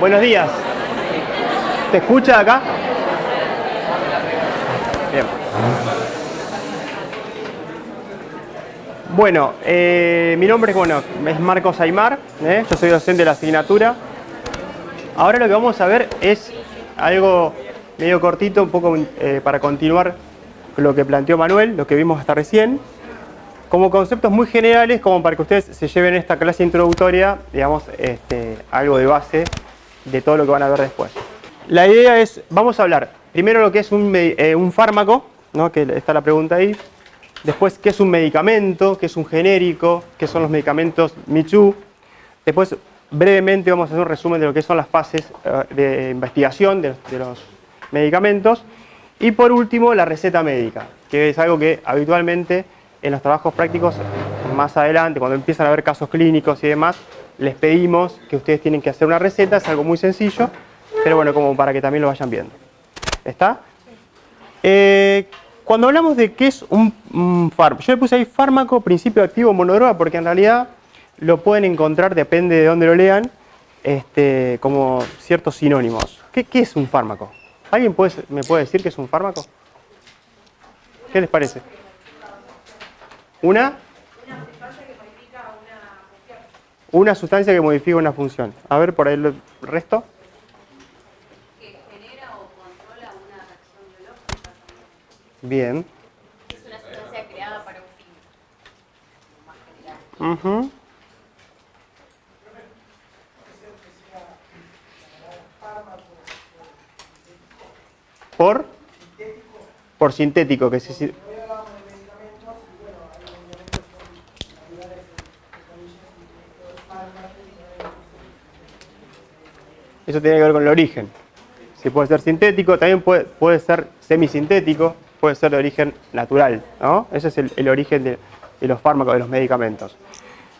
Buenos días. ¿Se escucha acá? Bien. Bueno, mi nombre es Marcos Aymar, yo soy docente de la asignatura. Ahora lo que vamos a ver es algo medio cortito, un poco para continuar con lo que planteó Manuel, lo que vimos hasta recién, como conceptos muy generales, como para que ustedes se lleven esta clase introductoria, digamos, algo de base de todo lo que van a ver después. La idea es, vamos a hablar primero lo que es un fármaco, ¿no? Que está la pregunta ahí. Después, ¿qué es un medicamento? ¿Qué es un genérico? ¿Qué son los medicamentos Me-Too? Después, brevemente, vamos a hacer un resumen de lo que son las fases de investigación de los medicamentos. Y por último, la receta médica, que es algo que habitualmente en los trabajos prácticos, más adelante, cuando empiezan a haber casos clínicos y demás, les pedimos que ustedes tienen que hacer una receta. Es algo muy sencillo, pero bueno, como para que también lo vayan viendo. ¿Está? Cuando hablamos de qué es un fármaco, yo le puse ahí fármaco, principio activo, monodroga, porque en realidad lo pueden encontrar, depende de dónde lo lean, como ciertos sinónimos. ¿Qué es un fármaco? ¿Alguien me puede decir qué es un fármaco? ¿Qué les parece? ¿Una sustancia que modifica una función. A ver, por ahí el resto. Bien. Es una sustancia creada para un fin, más general. Por sintético, que sí. Eso tiene que ver con el origen. Si puede ser sintético, también puede ser semisintético, puede ser de origen natural, ¿no? Ese es el origen de los fármacos, de los medicamentos.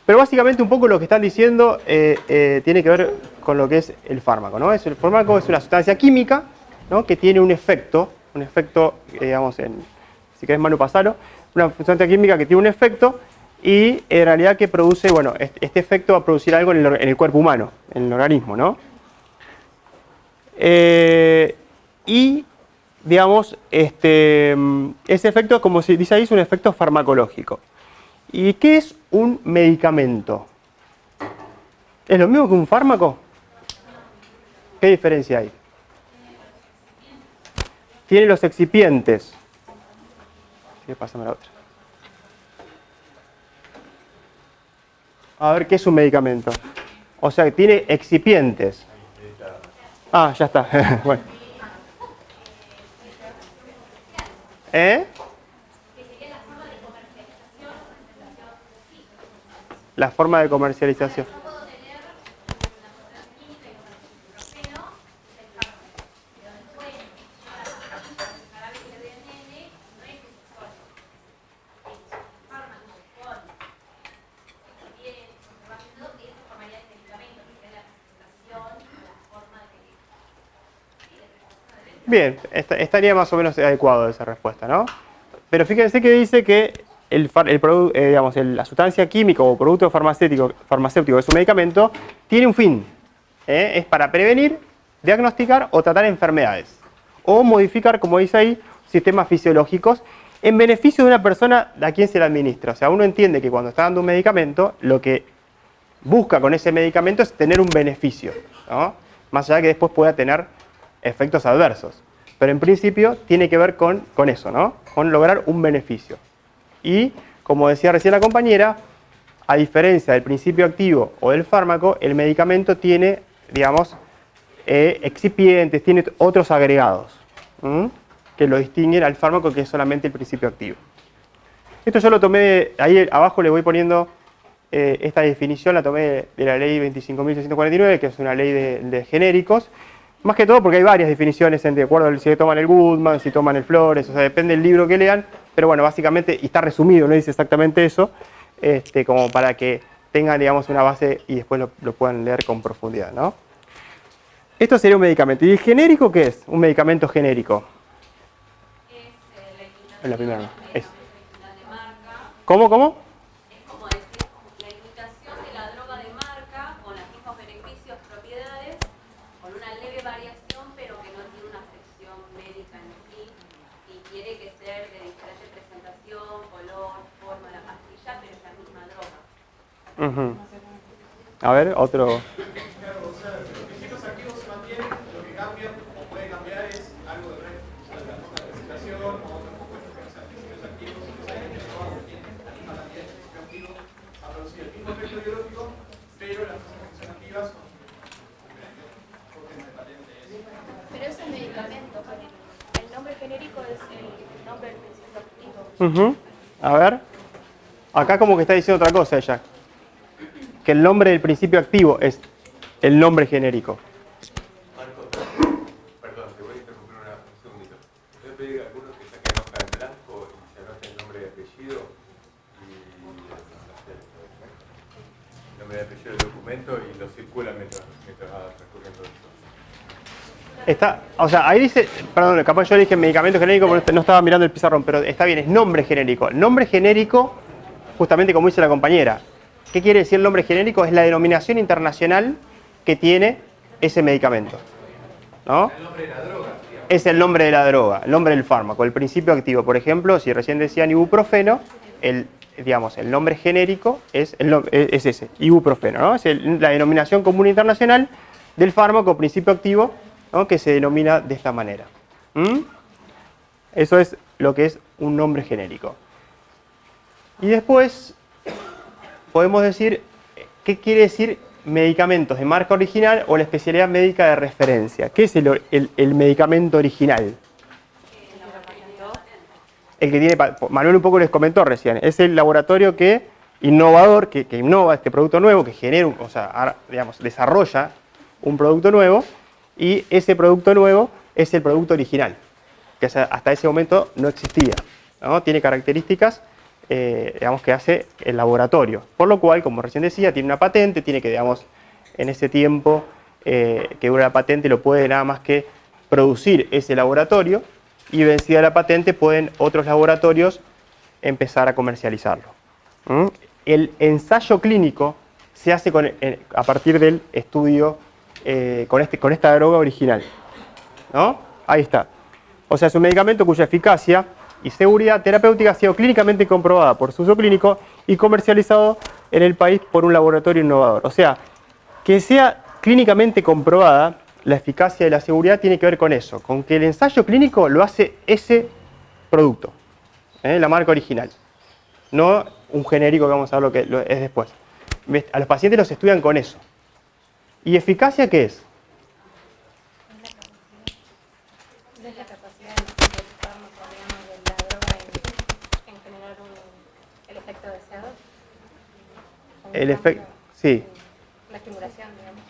Pero básicamente un poco lo que están diciendo tiene que ver con lo que es el fármaco, ¿no? El fármaco es una sustancia química, ¿no? Que tiene un efecto, digamos, si querés Manu pasalo, una sustancia química que tiene un efecto y en realidad que produce, bueno, este efecto va a producir algo en el cuerpo humano, en el organismo, ¿no? Y, digamos, ese efecto, como se dice ahí, es un efecto farmacológico. ¿Y qué es un medicamento? ¿Es lo mismo que un fármaco? ¿Qué diferencia hay? Tiene los excipientes. Sí, pásame la otra. A ver, ¿qué es un medicamento? O sea, tiene excipientes. Ah, ya está. Bueno. La forma de comercialización. Bien, estaría más o menos adecuado esa respuesta, ¿no? Pero fíjense que dice que la sustancia química o producto farmacéutico de su medicamento tiene un fin. Es para prevenir, diagnosticar o tratar enfermedades. O modificar, como dice ahí, sistemas fisiológicos en beneficio de una persona a quien se le administra. O sea, uno entiende que cuando está dando un medicamento, lo que busca con ese medicamento es tener un beneficio, ¿no? Más allá de que después pueda tener efectos adversos. Pero en principio tiene que ver con eso, ¿no? Con lograr un beneficio. Y, como decía recién la compañera, a diferencia del principio activo o del fármaco, el medicamento tiene, digamos, excipientes, tiene otros agregados, que lo distinguen al fármaco, que es solamente el principio activo. Esto yo lo tomé, ahí abajo le voy poniendo esta definición, la tomé de la ley 25.649, que es una ley de genéricos. Más que todo porque hay varias definiciones, de acuerdo a si toman el Goodman, si toman el Flores, o sea, depende del libro que lean, pero bueno, básicamente, y está resumido, no dice exactamente eso, como para que tengan, digamos, una base y después lo puedan leer con profundidad, ¿no? Esto sería un medicamento. ¿Y el genérico qué es? Un medicamento genérico. Es la primera. ¿Cómo? Es como decir la imitación de la droga de marca con los mismos beneficios, propiedades, Ujú. A ver, otro. Pero ese medicamento, el nombre genérico es el nombre del principio activo. Ujú. A ver. Acá como que está diciendo otra cosa ella. Que el nombre del principio activo es el nombre genérico. Marco, perdón, te voy a interrumpir un segundito. Voy a pedir a algunos que saquen hoja en blanco y se anoten el nombre y apellido y el nombre y apellido del documento y lo circulan mientras va transcurriendo esto. Está, o sea, ahí dice, perdón, capaz yo dije medicamento genérico porque no estaba mirando el pizarrón, pero está bien, es nombre genérico. El nombre genérico, justamente como dice la compañera, ¿qué quiere decir el nombre genérico? Es la denominación internacional que tiene ese medicamento, ¿no? El nombre de la droga, digamos. Es el nombre de la droga, el nombre del fármaco, el principio activo. Por ejemplo, si recién decían ibuprofeno, digamos, el nombre genérico es ese, ibuprofeno, ¿no? Es la denominación común internacional del fármaco principio activo, ¿no? Que se denomina de esta manera. Eso es lo que es un nombre genérico. Y después podemos decir, ¿qué quiere decir medicamentos de marca original o la especialidad médica de referencia? ¿Qué es el medicamento original? El que tiene, Manuel un poco les comentó recién, es el laboratorio innovador, que innova este producto nuevo, que genera, o sea, digamos, desarrolla un producto nuevo, y ese producto nuevo es el producto original, que hasta ese momento no existía, ¿no? Tiene características, digamos, que hace el laboratorio, por lo cual, como recién decía, tiene una patente, tiene que, digamos, en ese tiempo que dura la patente, lo puede nada más que producir ese laboratorio, y vencida la patente pueden otros laboratorios empezar a comercializarlo. El ensayo clínico se hace a partir del estudio con esta droga original, ¿no? Ahí está. O sea, es un medicamento cuya eficacia y seguridad terapéutica ha sido clínicamente comprobada por su uso clínico y comercializado en el país por un laboratorio innovador. O sea, que sea clínicamente comprobada la eficacia y la seguridad tiene que ver con eso, con que el ensayo clínico lo hace ese producto, la marca original, no un genérico que vamos a ver lo que es después. A los pacientes los estudian con eso. ¿Y eficacia qué es? Es la capacidad del fármaco, digamos, de la droga en generar el efecto deseado. El efecto, sí. La estimulación, digamos.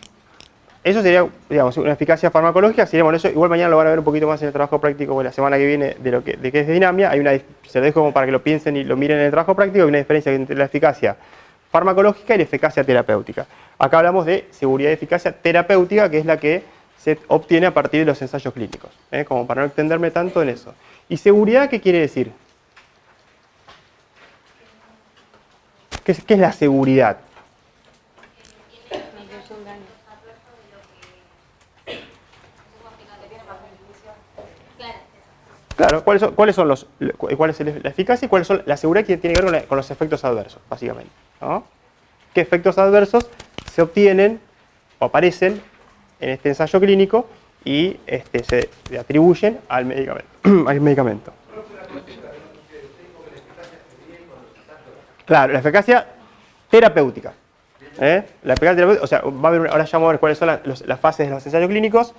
Eso sería, digamos, una eficacia farmacológica. Si eso, igual mañana lo van a ver un poquito más en el trabajo práctico, o la semana que viene, de qué es dinamia. Se lo dejo como para que lo piensen y lo miren en el trabajo práctico. Hay una diferencia entre la eficacia farmacológica y la eficacia terapéutica. Acá hablamos de seguridad y eficacia terapéutica, que es la que se obtiene a partir de los ensayos clínicos, como para no extenderme tanto en eso. ¿Y seguridad qué quiere decir? ¿Qué es la seguridad? Claro, ¿cuál es la eficacia y cuál es la seguridad que tiene que ver con los efectos adversos, básicamente, ¿no? ¿Qué efectos adversos se obtienen o aparecen en este ensayo clínico y se atribuyen al medicamento? Claro, la eficacia terapéutica. La eficacia terapéutica, o sea, ahora ya vamos a ver cuáles son las fases de los ensayos clínicos.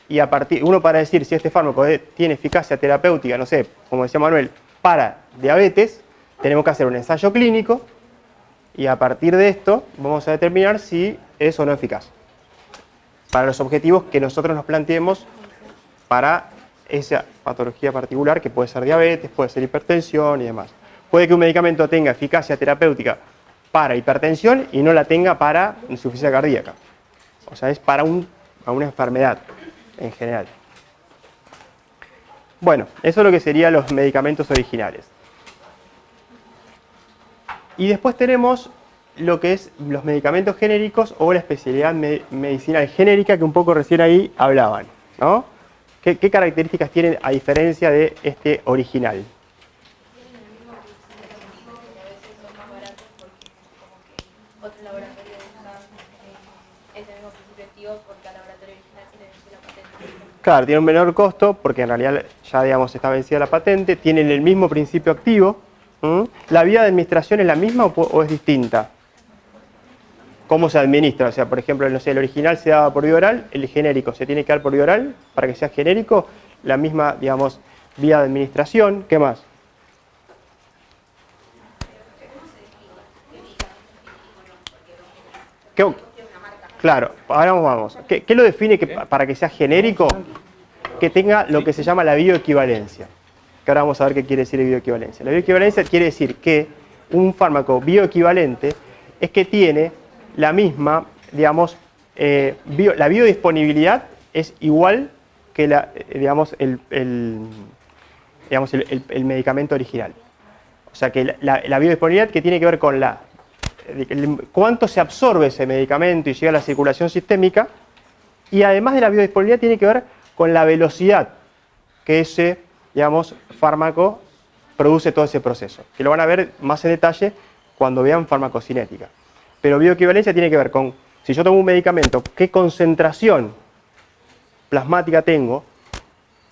Y uno para decir si este fármaco tiene eficacia terapéutica, no sé, como decía Manuel, para diabetes, tenemos que hacer un ensayo clínico y a partir de esto vamos a determinar si es o no eficaz. Para los objetivos que nosotros nos planteemos para esa patología particular, que puede ser diabetes, puede ser hipertensión y demás. Puede que un medicamento tenga eficacia terapéutica para hipertensión y no la tenga para insuficiencia cardíaca. O sea, es para una enfermedad en general. Bueno, eso es lo que serían los medicamentos originales. Y después tenemos lo que es los medicamentos genéricos o la especialidad medicinal genérica que un poco recién ahí hablaban, ¿no? ¿Qué características tienen a diferencia de este original? otro laboratorio usa ese mismo principio activo porque al laboratorio original se le venció la patente. Claro, tiene un menor costo porque en realidad ya, digamos, está vencida la patente, tienen el mismo principio activo. ¿La vía de administración es la misma o es distinta? ¿Cómo se administra? O sea, por ejemplo, no sé, el original se daba por vía oral, el genérico se tiene que dar por vía oral para que sea genérico, la misma, digamos, vía de administración. ¿Qué más? Claro, ahora vamos. ¿Qué lo define para que sea genérico? Que tenga lo que se llama la bioequivalencia. Que ahora vamos a ver qué quiere decir bioequivalencia. La bioequivalencia quiere decir que un fármaco bioequivalente es que tiene la misma, digamos, la biodisponibilidad es igual que la, digamos, el medicamento original. O sea que la biodisponibilidad que tiene que ver con cuánto se absorbe ese medicamento y llega a la circulación sistémica, y además de la biodisponibilidad tiene que ver con la velocidad que ese, digamos, fármaco produce todo ese proceso, que lo van a ver más en detalle cuando vean farmacocinética. Pero bioequivalencia tiene que ver con, si yo tomo un medicamento, qué concentración plasmática tengo,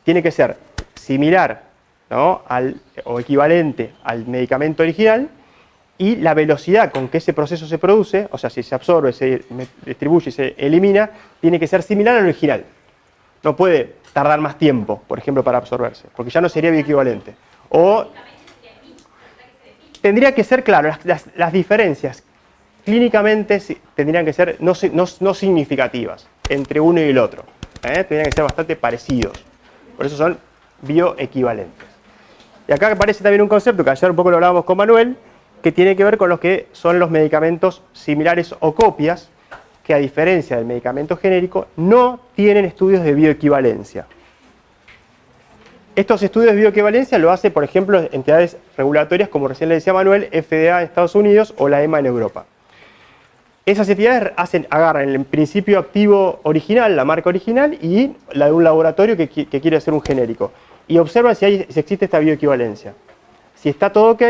tiene que ser similar, ¿no?, o equivalente al medicamento original, y la velocidad con que ese proceso se produce, o sea, si se absorbe, se distribuye y se elimina, tiene que ser similar al original. No puede tardar más tiempo, por ejemplo, para absorberse, porque ya no sería bioequivalente. O tendría que ser, claro, las diferencias clínicamente tendrían que ser no significativas entre uno y el otro. Tendrían que ser bastante parecidos. Por eso son bioequivalentes. Y acá aparece también un concepto que ayer un poco lo hablábamos con Manuel, que tiene que ver con los que son los medicamentos similares o copias, que a diferencia del medicamento genérico, no tienen estudios de bioequivalencia. Estos estudios de bioequivalencia lo hace, por ejemplo, entidades regulatorias, como recién le decía Manuel, FDA en Estados Unidos o la EMA en Europa. Esas entidades agarran el principio activo original, la marca original, y la de un laboratorio que quiere hacer un genérico. Y observan si existe esta bioequivalencia. Si está todo ok,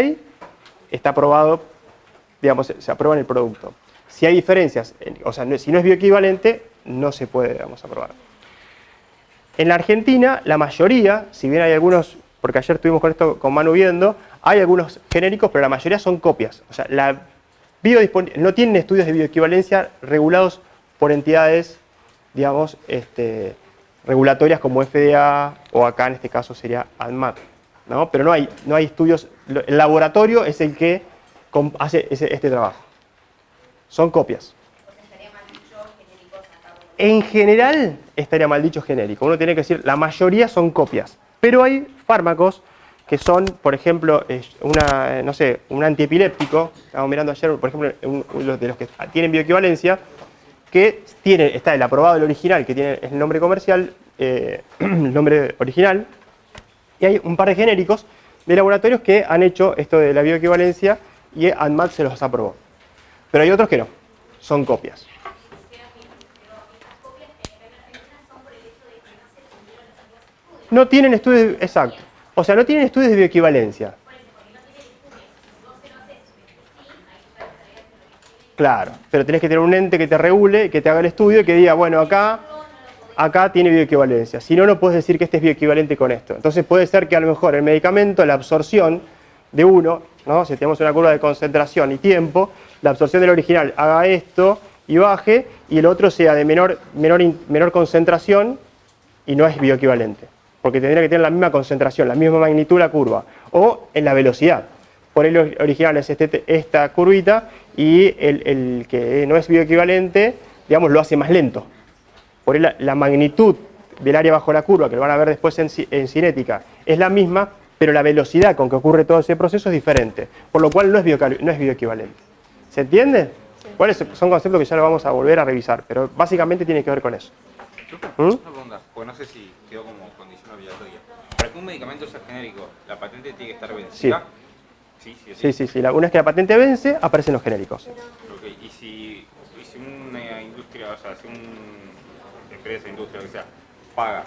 está aprobado, digamos, se aprueba en el producto. Si hay diferencias, o sea, si no es bioequivalente, no se puede, digamos, aprobar. En la Argentina, la mayoría, si bien hay algunos, porque ayer estuvimos con esto con Manu viendo, hay algunos genéricos, pero la mayoría son copias. O sea, no tienen estudios de bioequivalencia regulados por entidades, digamos, regulatorias como FDA o acá en este caso sería ANMAT, ¿no? Pero no hay estudios, el laboratorio es el que hace este trabajo. Son copias. En general estaría mal dicho genérico. Uno tiene que decir, la mayoría son copias. Pero hay fármacos que son, por ejemplo, un antiepiléptico. Estábamos mirando ayer, por ejemplo, uno de los que tienen bioequivalencia, que está el aprobado, el original, que tiene el nombre comercial, el nombre original, y hay un par de genéricos de laboratorios que han hecho esto de la bioequivalencia y ANMAT se los aprobó. Pero hay otros que no, son copias. No tienen estudios, exacto. O sea, no tienen estudios de bioequivalencia. Claro, pero tenés que tener un ente que te regule, que te haga el estudio y que diga, bueno, acá tiene bioequivalencia. Si no, no puedes decir que este es bioequivalente con esto. Entonces puede ser que a lo mejor el medicamento, la absorción de uno, ¿no?, si tenemos una curva de concentración y tiempo, la absorción del original haga esto y baje, y el otro sea de menor concentración y no es bioequivalente. Porque tendría que tener la misma concentración, la misma magnitud la curva, o en la velocidad. Por ahí el original es esta curvita y el que no es bioequivalente, digamos, lo hace más lento. Por ahí la magnitud del área bajo la curva, que lo van a ver después en cinética, es la misma, pero la velocidad con que ocurre todo ese proceso es diferente. Por lo cual no es bioequivalente. ¿Se entiende? Sí. Son conceptos que ya lo vamos a volver a revisar, pero básicamente tiene que ver con eso. Una pregunta, porque no sé si quedó como condición obligatoria. Para que un medicamento sea genérico, ¿la patente tiene que estar vencida? Sí. Sí. Una vez que la patente vence, aparecen los genéricos. Okay. Y si una industria, o sea, si una empresa, industria, lo que sea, paga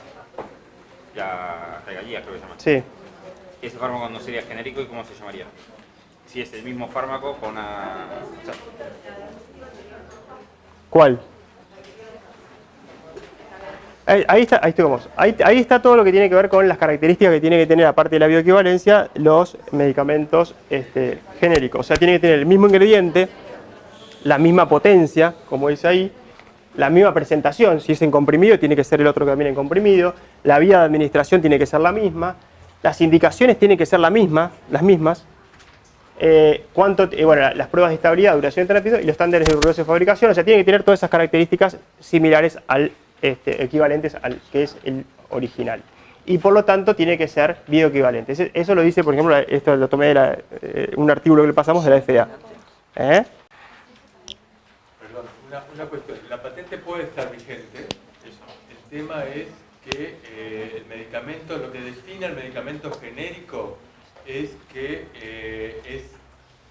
la regalía, creo que se llama. Sí. ¿Ese fármaco no sería genérico y cómo se llamaría? Si es el mismo fármaco con una... O sea, ¿Cuál? Ahí está, ahí está todo lo que tiene que ver con las características que tiene que tener, aparte de la bioequivalencia, los medicamentos genéricos. O sea, tiene que tener el mismo ingrediente, la misma potencia, como dice ahí, la misma presentación. Si es en comprimido, tiene que ser el otro que también en comprimido. La vía de administración tiene que ser la misma. Las indicaciones tienen que ser las mismas. Bueno, las pruebas de estabilidad, duración de tratamiento y los estándares de rigurosa fabricación. O sea, tiene que tener todas esas características similares al equivalentes al que es el original. Y por lo tanto tiene que ser bioequivalente. Eso lo dice, por ejemplo, esto lo tomé de un artículo que le pasamos de la FDA. Perdón, una cuestión. La patente puede estar vigente. El tema es que el medicamento, lo que define al medicamento genérico es que es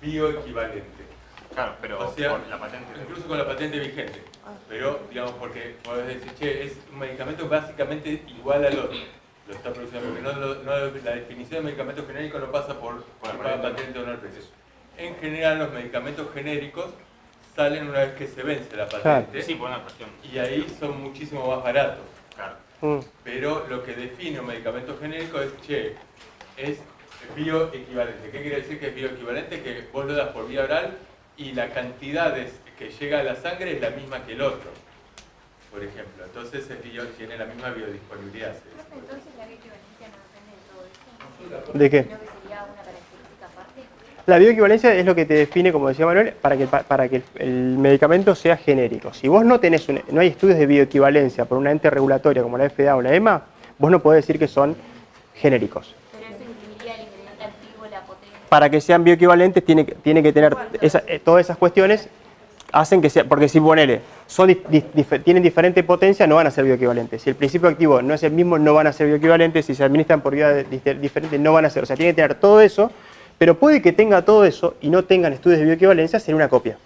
bioequivalente. Claro, pero O sea, con la patente. incluso con la patente vigente. Pero, digamos, porque podés decir, che, es un medicamento básicamente igual al otro. Lo está produciendo, porque la definición de medicamento genérico no pasa por la patente o no el precio. En general, los medicamentos genéricos salen una vez que se vence la patente. Sí, por una cuestión. Y ahí son muchísimo más baratos. Claro. Pero lo que define un medicamento genérico es, che, es bioequivalente. ¿Qué quiere decir que es bioequivalente? Que vos lo das por vía oral y la cantidad que llega a la sangre es la misma que el otro, por ejemplo. Entonces tiene la misma biodisponibilidad. Entonces la bioequivalencia no depende de todo eso. ¿De qué? Sino que sería una característica aparte. La bioequivalencia es lo que te define, como decía Manuel, para que el medicamento sea genérico. Si vos no tenés no hay estudios de bioequivalencia por una ente regulatoria como la FDA o la EMA, vos no podés decir que son genéricos. Pero eso incluiría el ingrediente activo, la potencia. Para que sean bioequivalentes tiene que tener todas esas cuestiones hacen que sea, porque si ponele, tienen diferente potencia, no van a ser bioequivalentes. Si el principio activo no es el mismo, no van a ser bioequivalentes. Si se administran por vía diferente, no van a ser. O sea, tiene que tener todo eso, pero puede que tenga todo eso y no tengan estudios de bioequivalencia, sería una copia.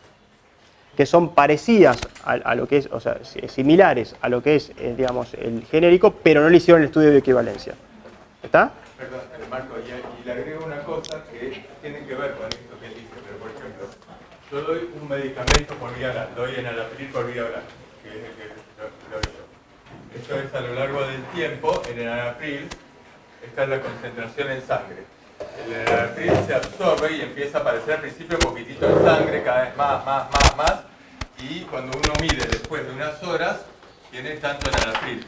Que son parecidas a lo que es, o sea, similares a lo que es, digamos, el genérico, pero no le hicieron el estudio de bioequivalencia. ¿Está? Perdón, Marco, y le agrego una cosa que tiene que ver con esto que él dice, pero por ejemplo, yo doy un medicamento por vía oral, doy enalapril por vía oral, que es el que lo yo. Esto es a lo largo del tiempo, el enalapril, esta es la concentración en sangre. El enalapril se absorbe y empieza a aparecer al principio un poquitito de sangre, cada vez más, y cuando uno mide después de unas horas, tiene tanto enalapril.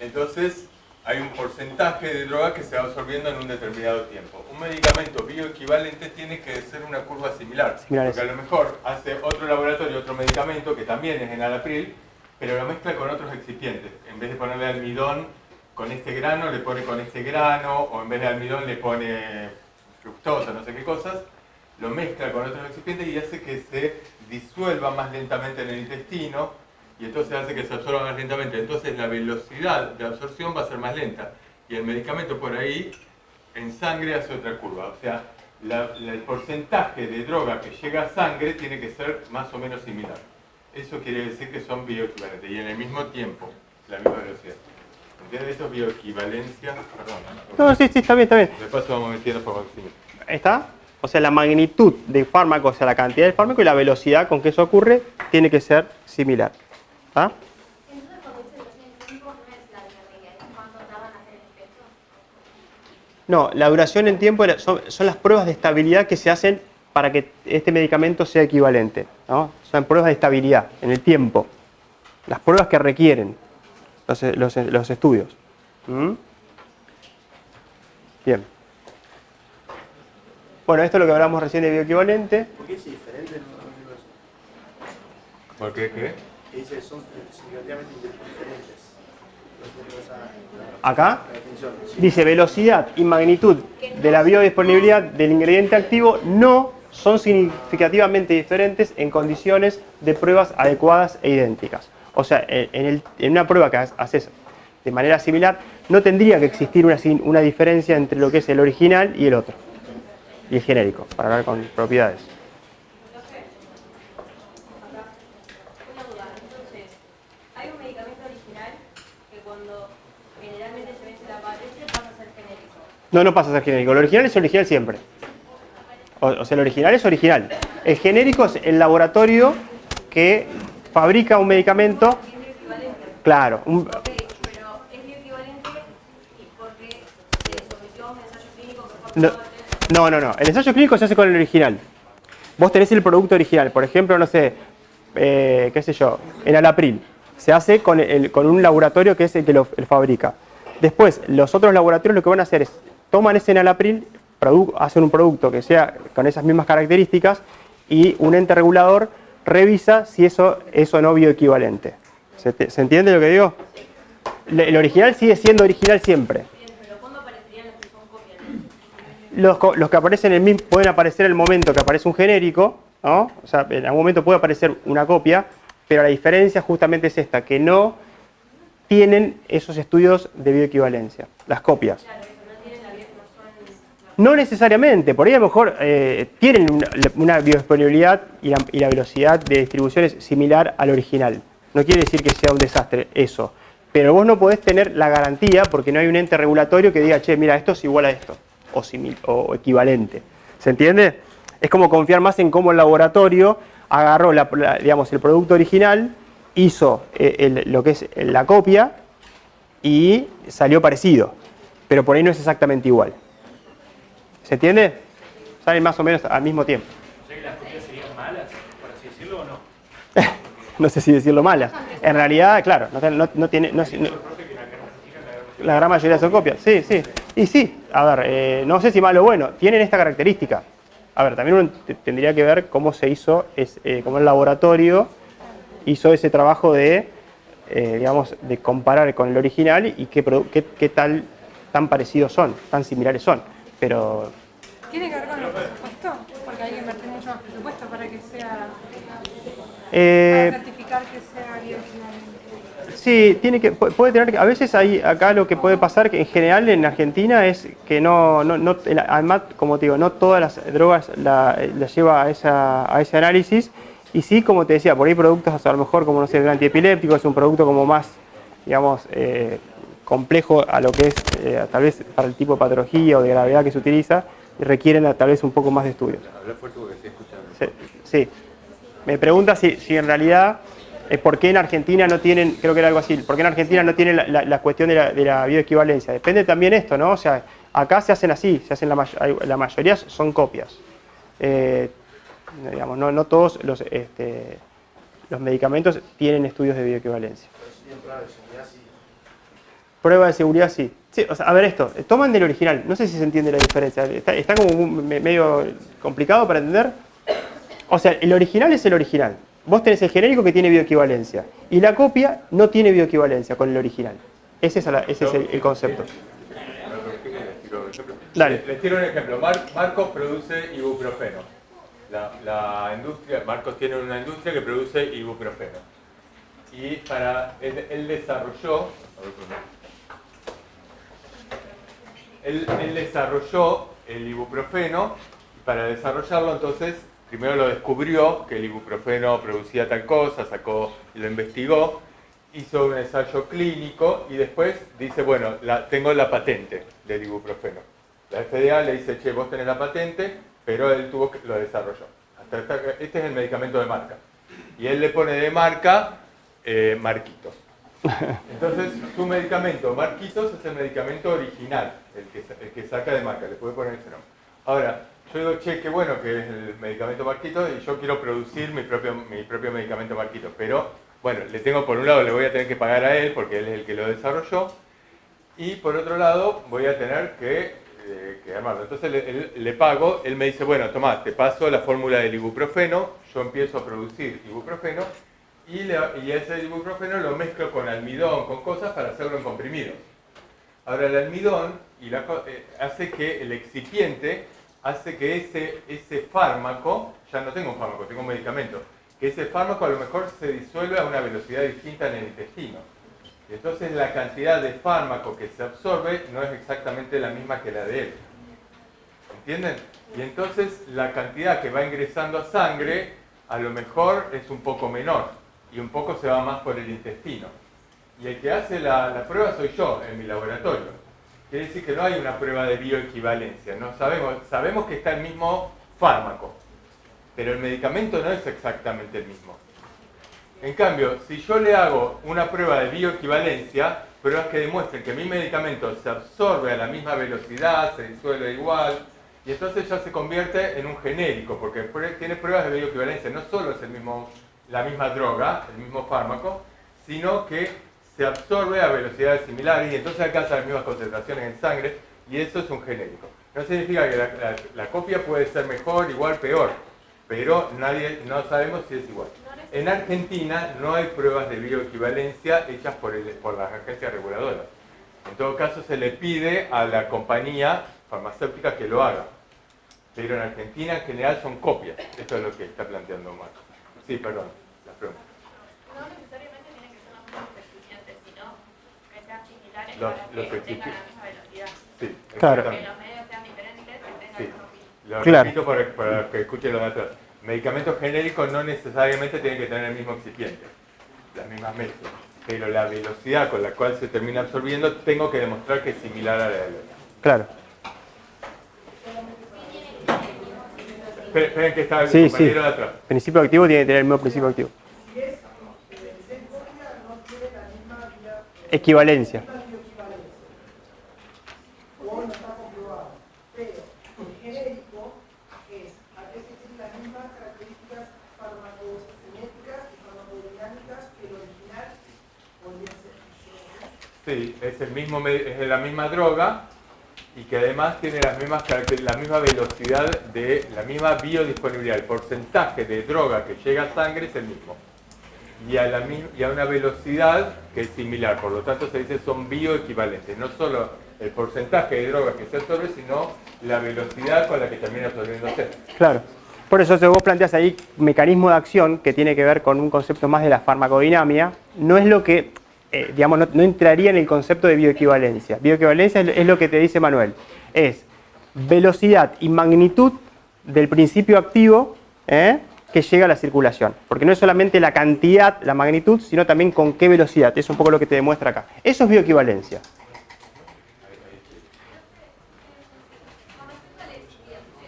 Entonces, hay un porcentaje de droga que se va absorbiendo en un determinado tiempo. Un medicamento bioequivalente tiene que ser una curva similar. Porque a lo mejor hace otro laboratorio otro medicamento que también es enalapril, pero lo mezcla con otros excipientes. En vez de ponerle almidón con este grano, le pone con este grano, o en vez de almidón le pone fructosa, no sé qué cosas, lo mezcla con otros excipientes y hace que se disuelva más lentamente en el intestino, y entonces hace que se absorba más lentamente. Entonces la velocidad de absorción va a ser más lenta. Y el medicamento por ahí, en sangre, hace otra curva. O sea, el porcentaje de droga que llega a sangre tiene que ser más o menos similar. Eso quiere decir que son bioequivalentes. Y en el mismo tiempo, la misma velocidad. ¿Entiendes? Eso es bioequivalencia. Perdón. No, sí, está bien. De paso vamos metiendo por encima. ¿Está? O sea, la magnitud de fármaco, o sea, la cantidad de fármaco y la velocidad con que eso ocurre tiene que ser similar. ¿Ah? Entonces, cuando dice duración de tiempo, no es la bioequivalencia, es cuánto tardan en hacer el efecto. No, la duración en tiempo son las pruebas de estabilidad que se hacen para que este medicamento sea equivalente, ¿no? Son pruebas de estabilidad en el tiempo. Las pruebas que requieren los estudios. ¿Mm? Bien. Bueno, esto es lo que hablamos recién de bioequivalente. ¿Por qué es diferente? ¿Por qué? ¿Qué? Que dice son significativamente diferentes. Acá La definición. Sí. dice velocidad y magnitud de la biodisponibilidad del ingrediente activo no son significativamente diferentes en condiciones de pruebas adecuadas e idénticas. O sea, en una prueba que haces de manera similar, no tendría que existir una diferencia entre lo que es el original y el otro. Y el genérico, para hablar con propiedades. Una duda, entonces, hay un medicamento original que cuando generalmente se vence la patente pasa a ser genérico. No pasa a ser genérico. El original es original siempre. O sea, el original es original. El genérico es el laboratorio que fabrica un medicamento. Es bioequivalente. Claro, Ok, pero es bioequivalente y porque se sometió a un ensayo clínico que fue no, aprobado. no. El ensayo clínico se hace con el original. Vos tenés el producto original. Por ejemplo, no sé, qué sé yo, enalapril. Se hace con un laboratorio que es el que lo fabrica. Después, los otros laboratorios lo que van a hacer es, toman ese enalapril, hacen un producto que sea con esas mismas características y un ente regulador revisa si eso es o no bioequivalente. ¿Se entiende lo que digo? El original sigue siendo original siempre. Bien, pero ¿cuándo aparecerían los que son copias? Los que aparecen en el mismo, pueden aparecer en el momento que aparece un genérico, ¿no? O sea, en algún momento puede aparecer una copia, pero la diferencia justamente es esta, que no tienen esos estudios de bioequivalencia, las copias. Claro, eso, no tienen la no son... No necesariamente, por ahí a lo mejor tienen una biodisponibilidad y la velocidad de distribución es similar al original. No quiere decir que sea un desastre eso, pero vos no podés tener la garantía porque no hay un ente regulatorio que diga, che, mira, esto es igual a esto, o equivalente. ¿Se entiende? Es como confiar más en cómo el laboratorio agarró digamos, el producto original, hizo lo que es la copia y salió parecido, pero por ahí no es exactamente igual. ¿Se entiende? Salen más o menos al mismo tiempo. O sea que las copias serían malas, por así decirlo, o no. No sé si decirlo malas. En realidad, claro, no tiene... la gran mayoría son copias. Sí, sí. Y sí, a ver, no sé si malo o bueno, tienen esta característica. A ver, también uno tendría que ver cómo se hizo, cómo el laboratorio hizo ese trabajo de, digamos, de comparar con el original y qué tan parecidos son, tan similares son. Pero... ¿Tiene que ver con el presupuesto? Porque hay que invertir mucho más presupuesto para que sea... para certificar que sea bioequivalente. Sí, puede tener, a veces acá lo que puede pasar que en general en Argentina es que además, como te digo, no todas las drogas las lleva a ese análisis y sí, como te decía, por ahí productos a lo mejor como no sé, el antiepiléptico es un producto como más, digamos, complejo a lo que es tal vez para el tipo de patología o de gravedad que se utiliza y requieren tal vez un poco más de estudios. Habla fuerte porque estoy escuchando. Sí. Me pregunta si en realidad... ¿Por qué en Argentina no tienen, creo que era algo así, por qué en Argentina no tienen la cuestión de la bioequivalencia? Depende también esto, ¿no? O sea, acá se hacen así, la mayoría son copias. Digamos, no todos los medicamentos tienen estudios de bioequivalencia. Pero si tienen pruebas de seguridad, sí. Prueba de seguridad, sí. Sí, o sea, a ver esto, toman del original, no sé si se entiende la diferencia, está como medio complicado para entender. O sea, el original es el original. Vos tenés el genérico que tiene bioequivalencia y la copia no tiene bioequivalencia con el original. Ese es el concepto. Dale. Les tiro un ejemplo. Marcos produce ibuprofeno. La industria, Marcos tiene una industria que produce ibuprofeno. Y él desarrolló... Él desarrolló el ibuprofeno y para desarrollarlo entonces... Primero lo descubrió, que el ibuprofeno producía tal cosa, lo investigó, hizo un ensayo clínico y después dice, bueno, tengo la patente del ibuprofeno. La FDA le dice, che, vos tenés la patente, pero él lo desarrolló. Este es el medicamento de marca. Y él le pone de marca Marquitos. Entonces, su medicamento Marquitos es el medicamento original, el que saca de marca, le puede poner ese nombre. Ahora, yo digo, che, qué bueno que es el medicamento Marquitos y yo quiero producir mi propio medicamento Marquitos. Pero, bueno, por un lado le voy a tener que pagar a él porque él es el que lo desarrolló. Y por otro lado voy a tener que armarlo. Entonces le pago, él me dice, bueno, tomá, te paso la fórmula del ibuprofeno, yo empiezo a producir ibuprofeno y ese ibuprofeno lo mezclo con almidón, con cosas para hacerlo en comprimidos. Ahora el almidón hace que el excipiente... hace que ese fármaco, ya no tengo un fármaco, tengo un medicamento, que ese fármaco a lo mejor se disuelve a una velocidad distinta en el intestino. Y entonces la cantidad de fármaco que se absorbe no es exactamente la misma que la de él. ¿Entienden? Y entonces la cantidad que va ingresando a sangre a lo mejor es un poco menor y un poco se va más por el intestino. Y el que hace la prueba soy yo en mi laboratorio. Quiere decir que no hay una prueba de bioequivalencia, ¿no? Sabemos que está el mismo fármaco, pero el medicamento no es exactamente el mismo. En cambio, si yo le hago una prueba de bioequivalencia, pruebas que demuestren que mi medicamento se absorbe a la misma velocidad, se disuelve igual, y entonces ya se convierte en un genérico, porque tiene pruebas de bioequivalencia. No solo es la misma droga, el mismo fármaco, sino que se absorbe a velocidades similares y entonces alcanza las mismas concentraciones en sangre, y eso es un genérico. No significa que la copia puede ser mejor, igual, peor, pero no sabemos si es igual. En Argentina no hay pruebas de bioequivalencia hechas por las agencias reguladoras. En todo caso se le pide a la compañía farmacéutica que lo haga. Pero en Argentina en general son copias. Esto es lo que está planteando Marco. Sí, perdón, la pregunta. No necesariamente tienen que ser los mismos excipientes, sino que sean similares Los para que tengan la misma velocidad. Sí, claro. Que los medios sean diferentes, que tengan Sí. el mismo fin. Lo Claro. repito para que escuchen lo de atrás. Medicamentos genéricos no necesariamente tienen que tener el mismo excipiente, las mismas mezclas. Pero la velocidad con la cual se termina absorbiendo, tengo que demostrar que es similar a la de la otra. Claro. Esperen que está el Sí, compañero sí. de atrás. Principio activo tiene que tener el mismo principio activo. Equivalencia. Sí, es la misma droga y que además tiene las mismas la misma velocidad la misma biodisponibilidad. El porcentaje de droga que llega a sangre es el mismo. Y a una velocidad que es similar. Por lo tanto se dice son bioequivalentes. No solo el porcentaje de droga que se absorbe, sino la velocidad con la que termina absorbiéndose. Claro. Por eso, vos planteas ahí mecanismo de acción que tiene que ver con un concepto más de la farmacodinámica. No es lo que, digamos, no entraría en el concepto de bioequivalencia. Bioequivalencia es lo que te dice Manuel. Es velocidad y magnitud del principio activo que llega a la circulación. Porque no es solamente la cantidad, la magnitud, sino también con qué velocidad. Es un poco lo que te demuestra acá. Eso es bioequivalencia.